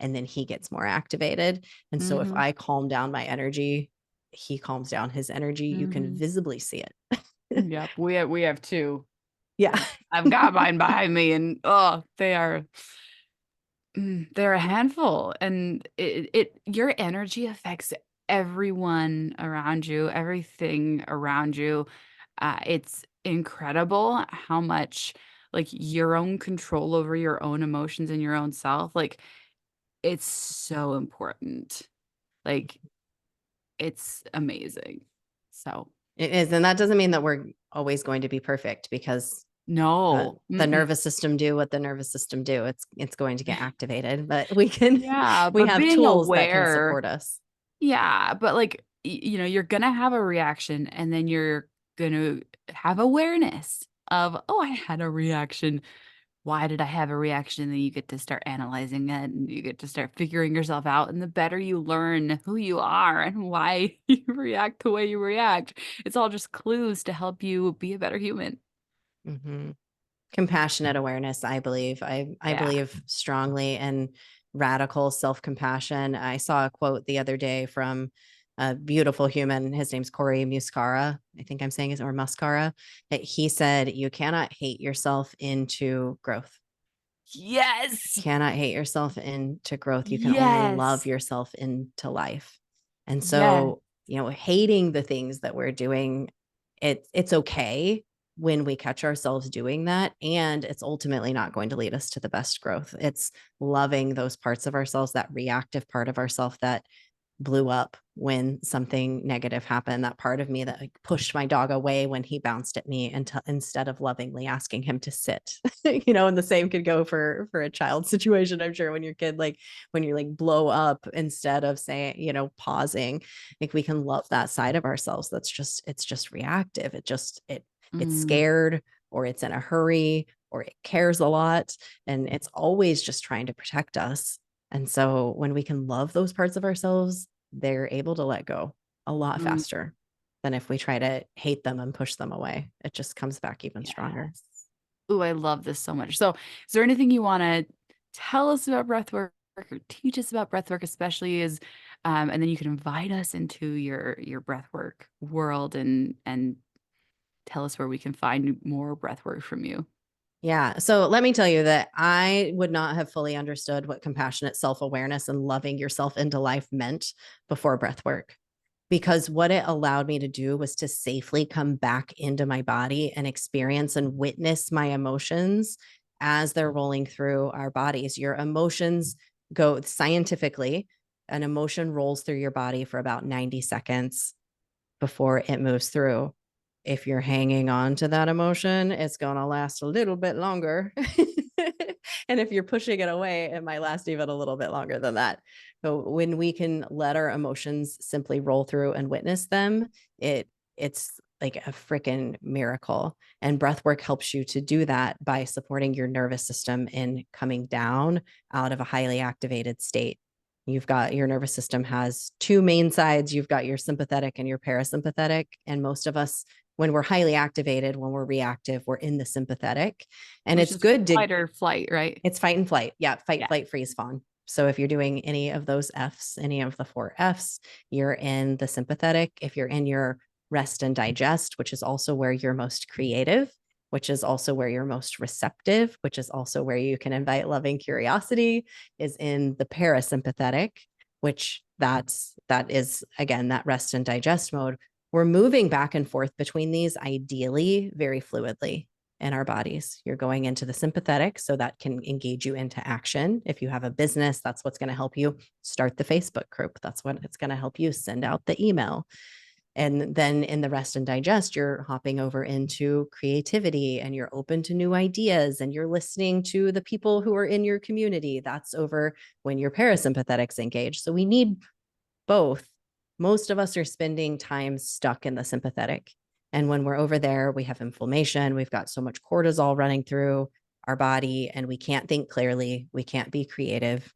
and then he gets more activated. And so if Mhm. I calm down my energy, he calms down his energy. You can Mhm. visibly see it. Yep. We have 2. Yeah. I've got mine behind me, and they're a handful. And your energy affects everyone around you, everything around you. It's incredible how much like your own control over your own emotions and your own self, like it's so important. Like it's amazing. So, It is. And that doesn't mean that we're always going to be perfect, because no. the Mm-mm. nervous system do what the nervous system do. It's going to get activated, but we can Yeah, we but have being tools that can aware, support us. Yeah, but like, you're gonna have a reaction and then you're gonna have awareness of, oh, I had a reaction. Why did I have a reaction? And then you get to start analyzing it and you get to start figuring yourself out. And the better you learn who you are and why you react the way you react, it's all just clues to help you be a better human. Hmm. Compassionate awareness, I believe. I Yeah. believe strongly in radical self-compassion. I saw a quote the other day from a beautiful human. His name's Corey Muscara. I think I'm saying his, or Muscara. That he said, you cannot hate yourself into growth. Yes. Cannot hate yourself into growth. You can only love Yes. yourself into life. And Yes. so, hating the things that we're doing, it's okay when we catch ourselves doing that. And it's ultimately not going to lead us to the best growth. It's loving those parts of ourselves, that reactive part of ourselves that blew up when something negative happened, that part of me that like pushed my dog away when he bounced at me, until instead of lovingly asking him to sit. And the same could go for a child situation. I'm sure when your kid, like when you like blow up, instead of saying, pausing, like we can love that side of ourselves it's just reactive. It's Mm, scared, or it's in a hurry, or it cares a lot, and it's always just trying to protect us. And so when we can love those parts of ourselves, they're able to let go a lot mm, faster than if we try to hate them and push them away. It just comes back even stronger. yes. Ooh, I love this so much. So, is there anything you want to tell us about breathwork or teach us about breathwork, especially as, and then you can invite us into your breathwork world and tell us where we can find more breathwork from you. Yeah. So let me tell you that I would not have fully understood what compassionate self awareness and loving yourself into life meant before breath work, because what it allowed me to do was to safely come back into my body and experience and witness my emotions as they're rolling through our bodies. Your emotions go scientifically, an emotion rolls through your body for about 90 seconds before it moves through. If you're hanging on to that emotion, it's going to last a little bit longer. And if you're pushing it away, it might last even a little bit longer than that. So when we can let our emotions simply roll through and witness them, it's like a freaking miracle. And breath work helps you to do that by supporting your nervous system in coming down out of a highly activated state. You've got, your nervous system has two main sides. You've got your sympathetic and your parasympathetic. And most of us, when we're highly activated, when we're reactive, we're in the sympathetic. And Which it's is good to, fight or flight, right? it's fight and flight. Yeah. Fight, Yeah. flight, freeze, fawn. So if you're doing any of those F's, any of the four F's, you're in the sympathetic. If you're in your rest and digest, which is also where you're most creative, which is also where you're most receptive, which is also where you can invite loving curiosity, is in the parasympathetic, which that is again that rest and digest mode. We're moving back and forth between these ideally very fluidly in our bodies. You're going into the sympathetic, so that can engage you into action. If you have a business, that's what's going to help you start the Facebook group. That's what it's going to help you send out the email. And then in the rest and digest, you're hopping over into creativity, and you're open to new ideas, and you're listening to the people who are in your community. That's over when your parasympathetics engage. So we need both. Most of us are spending time stuck in the sympathetic. And when we're over there, we have inflammation. We've got so much cortisol running through our body, and we can't think clearly. We can't be creative.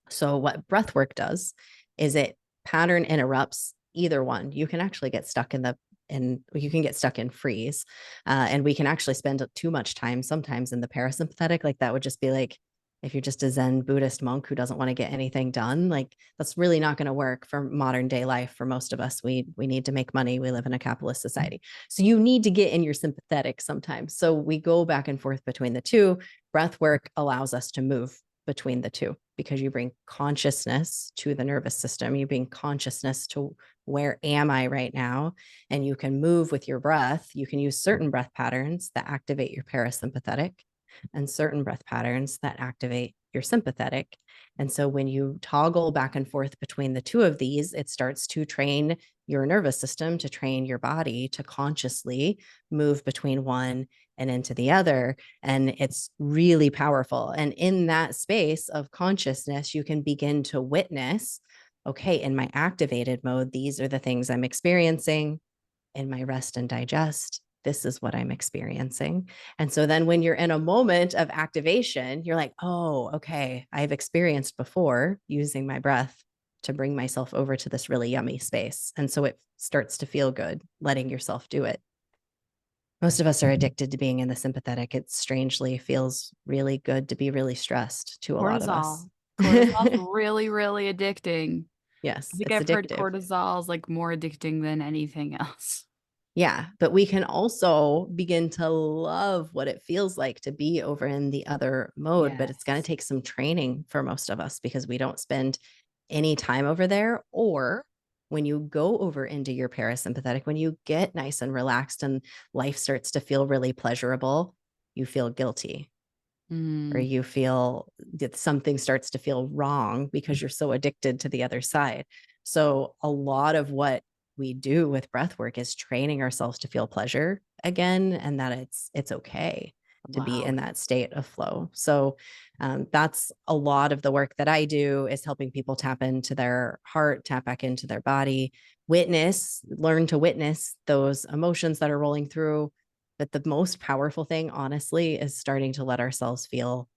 So what breath work does is it pattern interrupts either one. You can actually get stuck you can get stuck in freeze. And we can actually spend too much time sometimes in the parasympathetic. Like that would just be like, if you're just a Zen Buddhist monk who doesn't want to get anything done, like that's really not going to work for modern day life. For most of us, we need to make money. We live in a capitalist society. So you need to get in your sympathetic sometimes. So we go back and forth between the two. Breath work allows us to move between the two, because you bring consciousness to the nervous system. You bring consciousness to where am I right now? And you can move with your breath. You can use certain breath patterns that activate your parasympathetic and certain breath patterns that activate your sympathetic. And so when you toggle back and forth between the two of these, it starts to train your nervous system, to train your body to consciously move between one and into the other. And it's really powerful. And in that space of consciousness, you can begin to witness okay, in my activated mode, these are the things I'm experiencing. In my rest and digest, this is what I'm experiencing. And so then when you're in a moment of activation, you're like, oh, okay, I've experienced before using my breath to bring myself over to this really yummy space. And so it starts to feel good, letting yourself do it. Most of us are addicted to being in the sympathetic. It strangely feels really good to be really stressed to a lot of us. Cortisol's really, really addicting. I Yes, think it's I've heard addictive. cortisol is like more addicting than anything else. Yeah, but we can also begin to love what it feels like to be over in the other mode, but it's going to Yes. take some training for most of us because we don't spend any time over there. Or when you go over into your parasympathetic, when you get nice and relaxed and life starts to feel really pleasurable, you feel guilty or Mm, you feel that something starts to feel wrong because you're so addicted to the other side. So a lot of what we do with breath work is training ourselves to feel pleasure again, and that it's okay to be wow. in that state of flow. So that's a lot of the work that I do is helping people tap into their heart, tap back into their body, learn to witness those emotions that are rolling through. But the most powerful thing, honestly, is starting to let ourselves feel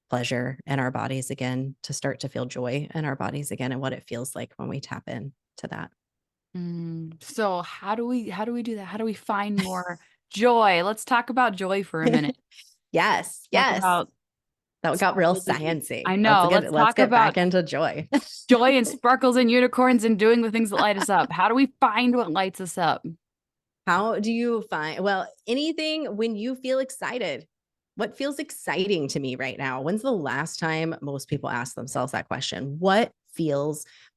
pleasure in our bodies again, to start to feel joy in our bodies again, and what it feels like when we tap in to that. So how do we do that? How do we find more joy? Let's talk about joy for a minute. Yes, Talk yes. about That got real sparkles sciencey. I know. Let's Let's talk get back about into joy. joy and sparkles and unicorns and doing the things that light us up. How do we find what lights us up? How do you find, well, anything when you feel excited? What feels exciting to me right now? When's the last time most people ask themselves that question? What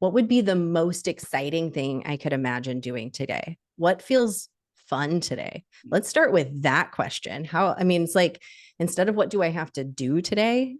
would be the most exciting thing I could imagine doing today? What feels fun today? Let's start with that question. It's like, instead of what do I have to do today?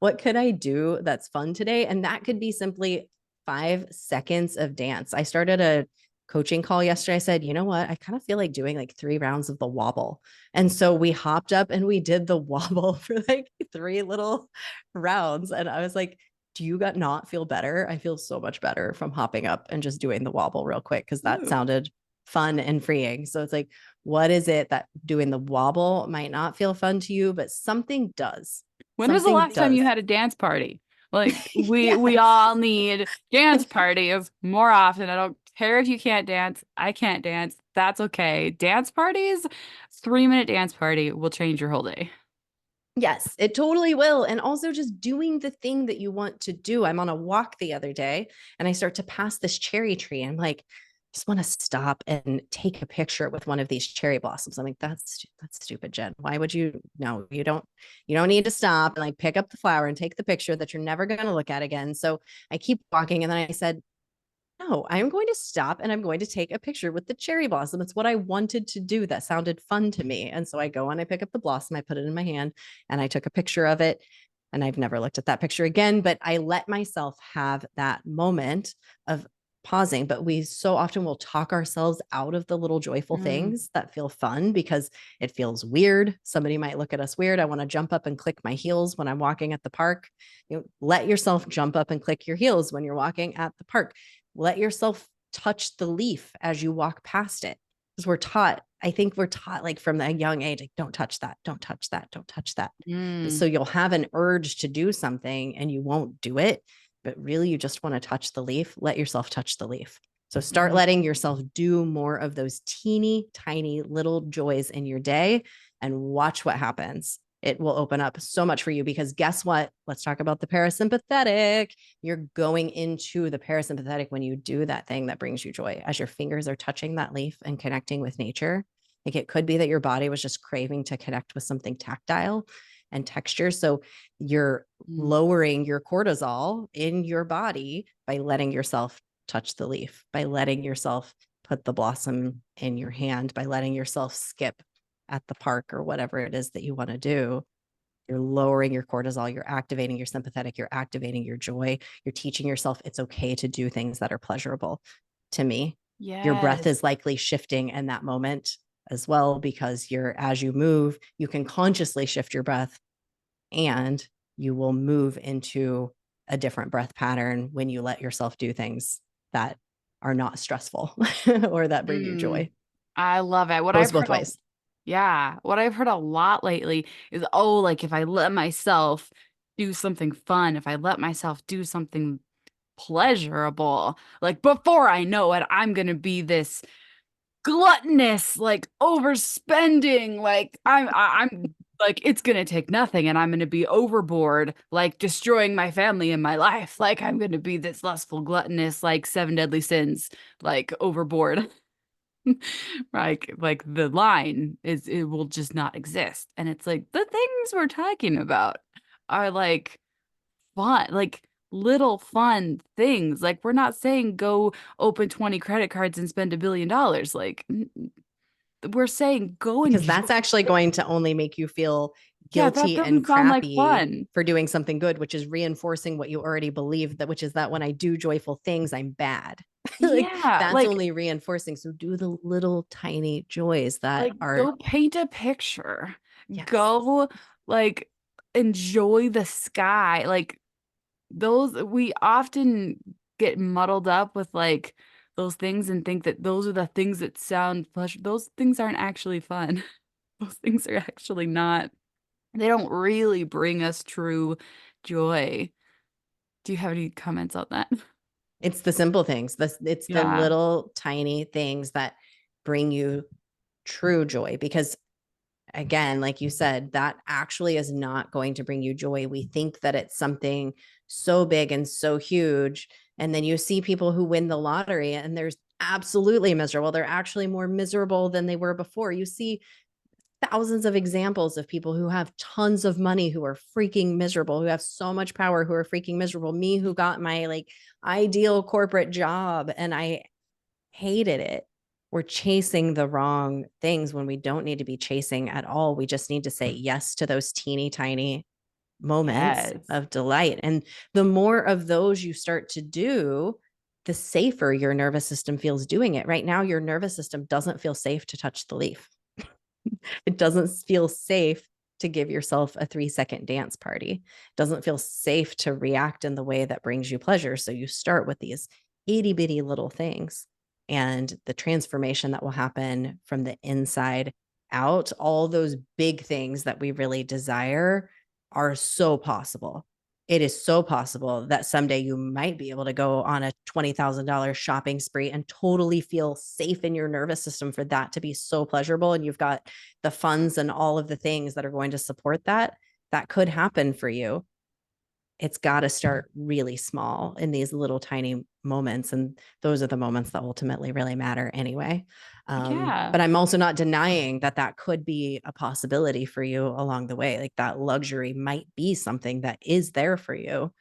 What could I do that's fun today? And that could be simply 5 seconds of dance. I started a coaching call yesterday. I said, you know what? I kind of feel like doing like 3 rounds of the wobble. And so we hopped up and we did the wobble for like 3 little rounds. And I was like, do you not feel better? I feel so much better from hopping up and just doing the wobble real quick because that Ooh. sounded fun and freeing. So it's like, what is it that doing the wobble might not feel fun to you, but something does? When was the Something last time you does. had a dance party? Like we Yes. all need dance parties more often. I don't care if you can't dance. I can't dance. That's okay. Dance parties, 3-minute dance party will change your whole day. Yes, it totally will. And also just doing the thing that you want to do. I'm on a walk the other day and I start to pass this cherry tree. And I'm like, I just want to stop and take a picture with one of these cherry blossoms. I'm like, that's stupid, Jen. Why would you? No, you don't need to stop and like pick up the flower and take the picture that you're never going to look at again. So I keep walking. And then I said, no, I'm going to stop and I'm going to take a picture with the cherry blossom. It's what I wanted to do. That sounded fun to me. And so I go and I pick up the blossom, I put it in my hand and I took a picture of it. And I've never looked at that picture again, but I let myself have that moment of pausing. But we so often will talk ourselves out of the little joyful Mm. things that feel fun because it feels weird. Somebody might look at us weird. I want to jump up and click my heels when I'm walking at the park. Let yourself jump up and click your heels when you're walking at the park. Let yourself touch the leaf as you walk past it. Because I think we're taught like from a young age, like, don't touch that, don't touch that, don't touch that. Mm. So you'll have an urge to do something and you won't do it, but really you just want to touch the leaf. Let yourself touch the leaf. So start Mm. letting yourself do more of those teeny tiny little joys in your day and watch what happens. It will open up so much for you because guess what? Let's talk about the parasympathetic. You're going into the parasympathetic when you do that thing that brings you joy. As your fingers are touching that leaf and connecting with nature, like it could be that your body was just craving to connect with something tactile and texture. So you're Mm. lowering your cortisol in your body by letting yourself touch the leaf, by letting yourself put the blossom in your hand, by letting yourself skip at the park or whatever it is that you want to do. You're lowering your cortisol, you're activating your sympathetic, you're activating your joy, you're teaching yourself it's okay to do things that are pleasurable. To me, your breath Yes. is likely shifting in that moment as well because as you move, you can consciously shift your breath and you will move into a different breath pattern when you let yourself do things that are not stressful or that bring you joy. I love it. What Goes I've both heard ways. yeah, what I've heard a lot lately is, oh, like if I let myself do something fun, if I let myself do something pleasurable, like before I know it, I'm gonna be this gluttonous, like overspending, like I'm like it's gonna take nothing and I'm gonna be overboard, like destroying my family and my life. Like I'm gonna be this lustful, gluttonous, like seven deadly sins, like overboard. Like the line is it will just not exist. And it's like the things we're talking about are like fun, like little fun things. Like we're not saying go open 20 credit cards and spend $1 billion. Like we're saying go Because enjoy. that's actually going to only make you feel Yeah, that guilty and doesn't sound like crappy fun. for doing something good, which is reinforcing what you already believe, that which is that when I do joyful things, I'm bad. Like Yeah, that's only reinforcing. So do the little tiny joys that like are, go paint a picture. yes, Go like enjoy the sky. Like those we often get muddled up with like those things and think that those are the things that sound pleasure. Those things aren't actually fun. Those things are actually not. They don't really bring us true joy. Do you have any comments on that? it's the simple things. It's the Yeah. little tiny things that bring you true joy. Because again, like you said, that actually is not going to bring you joy. We think that it's something so big and so huge. And then you see people who win the lottery and there's absolutely miserable. They're actually more miserable than they were before. You see thousands of examples of people who have tons of money who are freaking miserable, who have so much power who are freaking miserable. Me, who got my like ideal corporate job and I hated it. We're chasing the wrong things when we don't need to be chasing at all. We just need to say yes to those teeny tiny moments Yes. of delight. And the more of those you start to do, the safer your nervous system feels doing it. Right now, your nervous system doesn't feel safe to touch the leaf. It doesn't feel safe to give yourself a 3-second dance party. It doesn't feel safe to react in the way that brings you pleasure. So you start with these itty bitty little things, and the transformation that will happen from the inside out, all those big things that we really desire are so possible. It is so possible that someday you might be able to go on a $20,000 shopping spree and totally feel safe in your nervous system for that to be so pleasurable. And you've got the funds and all of the things that are going to support that. That could happen for you. It's got to start really small in these little tiny moments. And those are the moments that ultimately really matter anyway. Yeah. But I'm also not denying that that could be a possibility for you along the way. Like that luxury might be something that is there for you,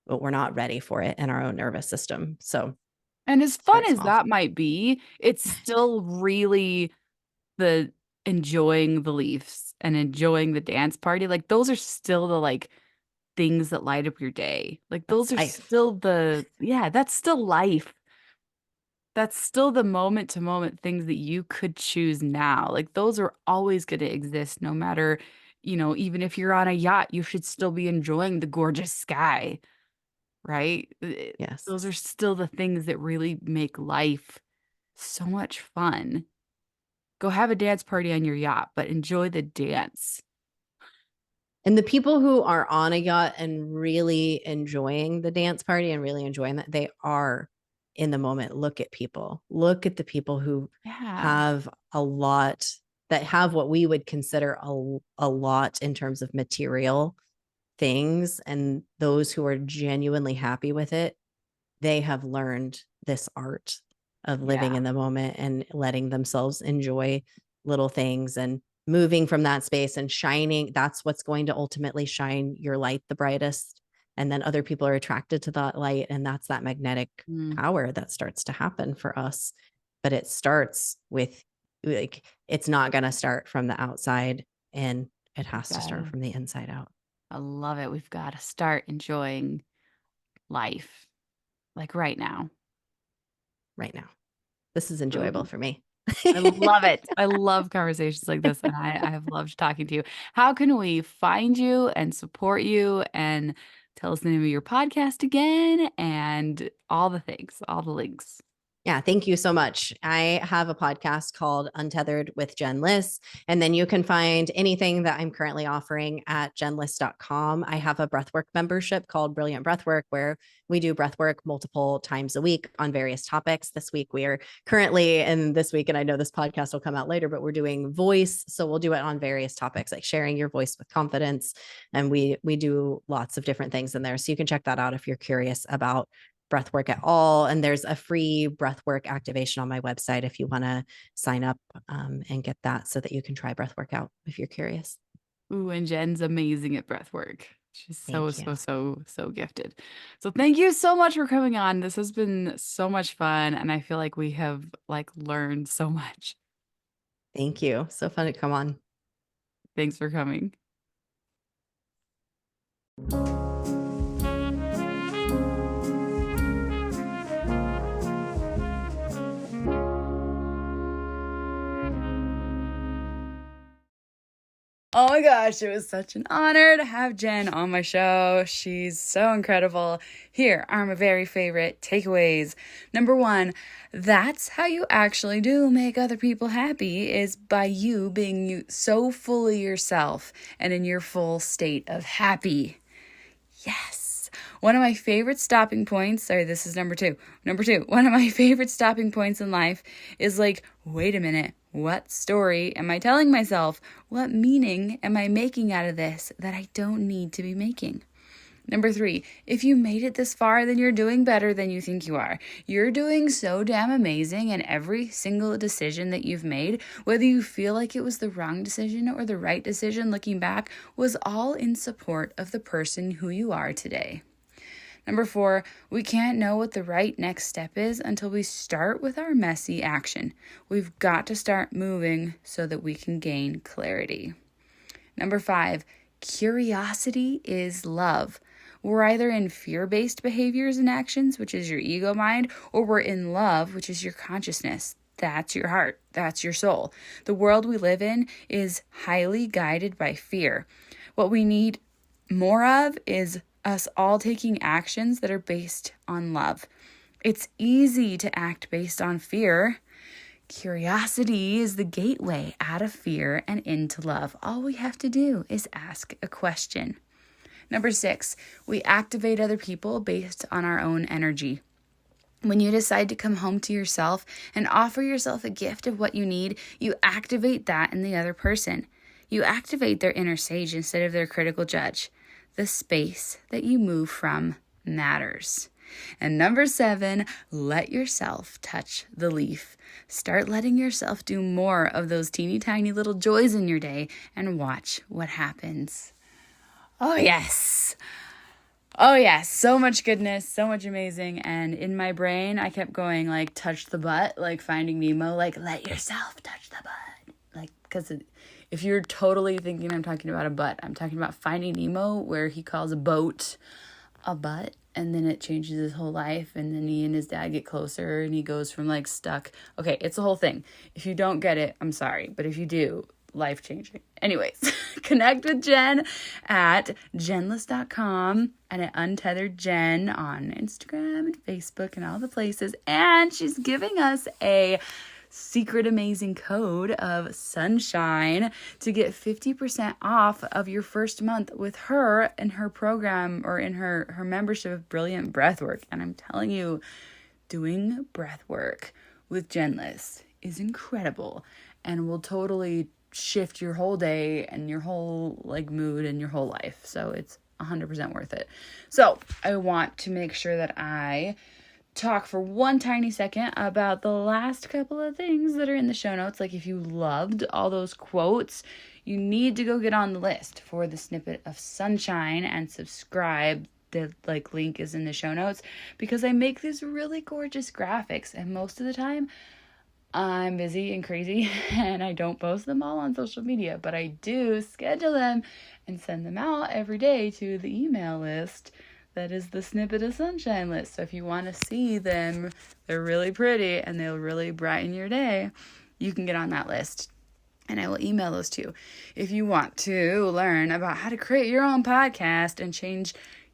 but we're not ready for it in our own nervous system. So And as fun start as small. that might be, it's still really the enjoying the leaves and enjoying the dance party. Like those are still the like things that light up your day. Like That's those are life. still the, yeah, that's still life. That's still the moment to moment things that you could choose now. Like those are always going to exist no matter, even if you're on a yacht, you should still be enjoying the gorgeous sky, right? Yes. Those are still the things that really make life so much fun. Go have a dance party on your yacht, but enjoy the dance. And the people who are on a yacht and really enjoying the dance party and really enjoying that, they are in the moment. Look at people. Look at the people who Yeah. have a lot, that have what we would consider a lot in terms of material things. And those who are genuinely happy with it, they have learned this art of living Yeah. in the moment and letting themselves enjoy little things and moving from that space and shining. That's what's going to ultimately shine your light the brightest. And then other people are attracted to that light. And that's that magnetic Mm, power that starts to happen for us. But it starts with, like, it's not going to start from the outside and it we has to start gotta, from the inside out I love it. We've got to start enjoying life like right now. right now. This is enjoyable Boom. for me. I love it. I love conversations like this, and I have loved talking to you. How can we find you and support you and tell us the name of your podcast again and all the things, all the links. Yeah, thank you so much. I have a podcast called Untethered with Jen Liss, and then you can find anything that I'm currently offering at jenliss.com. I have a breathwork membership called Brilliant Breathwork, where we do breathwork multiple times a week on various topics. This week we are currently, and this week, and I know this podcast will come out later, but we're doing voice. So we'll do it on various topics like sharing your voice with confidence. And we do lots of different things in there. So you can check that out if you're curious about breathwork at all. And there's a free breathwork activation on my website if you want to sign up and get that so that you can try breathwork out if you're curious. Ooh, and Jen's amazing at breathwork. She's Thank you. so gifted. So thank you so much for coming on. This has been so much fun, and I feel like we have learned so much. Thank you. So fun to come on. Thanks for coming. Oh my gosh, it was such an honor to have Jen on my show. She's so incredible. Here are my very favorite takeaways. Number 1, that's how you actually do make other people happy, is by you being so fully yourself and in your full state of happy. Yes. One of my favorite stopping points, this is number 2. Number 2, one of my favorite stopping points in life is wait a minute. What story am I telling myself? What meaning am I making out of this that I don't need to be making? Number 3, if you made it this far, then you're doing better than you think you are. You're doing so damn amazing, and every single decision that you've made, whether you feel like it was the wrong decision or the right decision looking back, was all in support of the person who you are today. Number 4, we can't know what the right next step is until we start with our messy action. We've got to start moving so that we can gain clarity. Number 5, curiosity is love. We're either in fear-based behaviors and actions, which is your ego mind, or we're in love, which is your consciousness. That's your heart. That's your soul. The world we live in is highly guided by fear. What we need more of is us all taking actions that are based on love. It's easy to act based on fear. Curiosity is the gateway out of fear and into love. All we have to do is ask a question. Number 6, we activate other people based on our own energy. When you decide to come home to yourself and offer yourself a gift of what you need, you activate that in the other person. You activate their inner sage instead of their critical judge. The space that you move from matters. And number 7, let yourself touch the leaf. Start letting yourself do more of those teeny tiny little joys in your day and watch what happens. Oh yes. Oh yes, so much goodness, so much amazing. And in my brain, I kept going touch the butt, Finding Nemo, let yourself touch the butt. Because if you're totally thinking I'm talking about a butt, I'm talking about Finding Nemo, where he calls a boat a butt, and then it changes his whole life, and then he and his dad get closer, and he goes from stuck. Okay, it's a whole thing. If you don't get it, I'm sorry, but if you do, life-changing. Anyways, connect with Jen at jenliss.com and at Untethered Jen on Instagram and Facebook and all the places. And she's giving us a secret amazing code of sunshine to get 50% off of your first month with her in her program or in her membership of Brilliant Breathwork. And I'm telling you, doing breathwork with Jen Liss is incredible and will totally shift your whole day and your whole mood and your whole life. So it's 100% worth it. So I want to make sure that I talk for one tiny second about the last couple of things that are in the show notes. If you loved all those quotes, you need to go get on the list for the snippet of sunshine and subscribe. The link is in the show notes because I make these really gorgeous graphics, and most of the time I'm busy and crazy and I don't post them all on social media, but I do schedule them and send them out every day to the email list that is the Snippet of Sunshine list. So if you want to see them, they're really pretty and they'll really brighten your day, you can get on that list and I will email those to you. If you want to learn about how to create your own podcast and change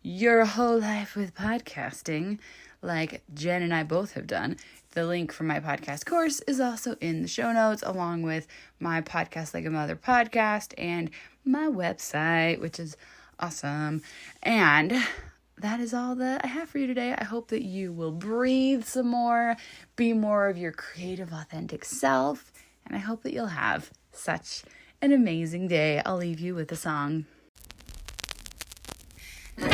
your whole life with podcasting, like Jen and I both have done. The link for my podcast course is also in the show notes, along with my Podcast Like a Mother podcast and my website, which is awesome. And that is all that I have for you today. I hope that you will breathe some more, be more of your creative, authentic self, and I hope that you'll have such an amazing day. I'll leave you with a song. There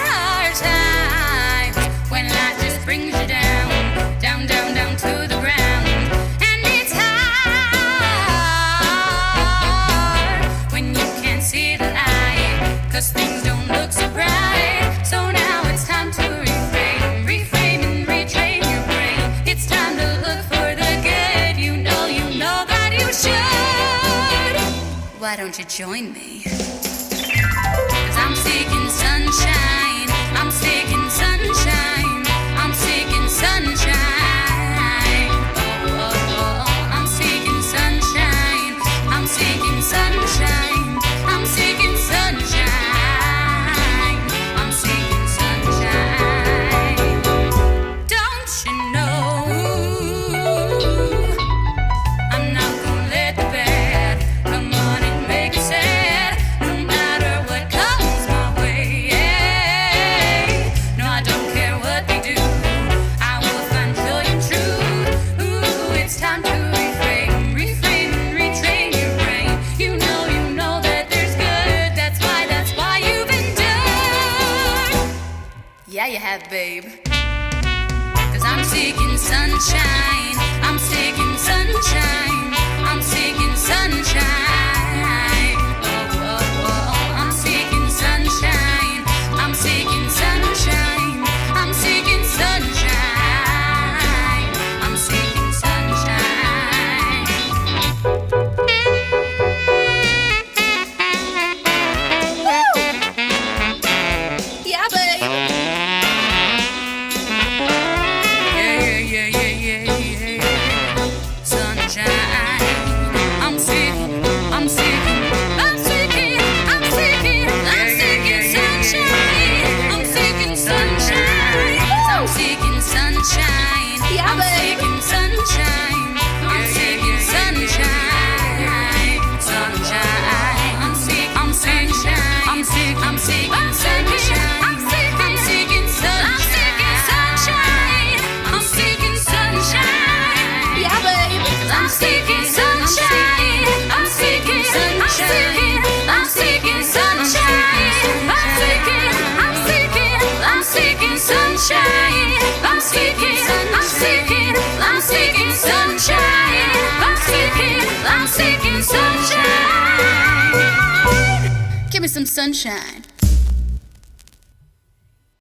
are times when life just brings you down, down, down, down to the ground. And it's hard when you can't see the light, 'cause things don't look so bright. So now it's time to reframe and retrain your brain. It's time to look for the good. You know that you should. Why don't you join me? 'Cause I'm seeking sunshine. I'm seeking sunshine. I'm seeking sunshine. Oh, oh, oh. I'm seeking sunshine. I'm seeking sunshine. I'm seeking sunshine. I'm seeking sunshine. Don't you know I'm not gonna let the bad come on and make it sad, no matter what comes my way. No, I don't care what they do. I will find joy and truth. Ooh, it's time to reframe and retrain your brain. You know that there's good. That's why you've endured. Yeah, you have, babe. 'Cause I'm seeking sunshine. I'm seeking sunshine. I'm seeking sunshine. Oh, oh, oh. I'm seeking sunshine. I'm seeking sunshine. I'm seeking sunshine. I'm seeking sunshine. Yeah, babe. Yeah. Sunshine. I'm seeking sunshine. I'm seeking sunshine. I'm seeking sunshine. Yeah, I'm seeking sunshine. I'm seeking sunshine. Sunshine. I'm seeking sunshine. I'm seeking sunshine. I'm seeking sunshine. I'm seeking sunshine. Yeah, babe. 'Cause I'm seeking sunshine. I'm seeking sunshine. I'm seeking sunshine. I'm seeking sunshine. I'm seeking sunshine. I'm seeking sunshine. Give me some sunshine.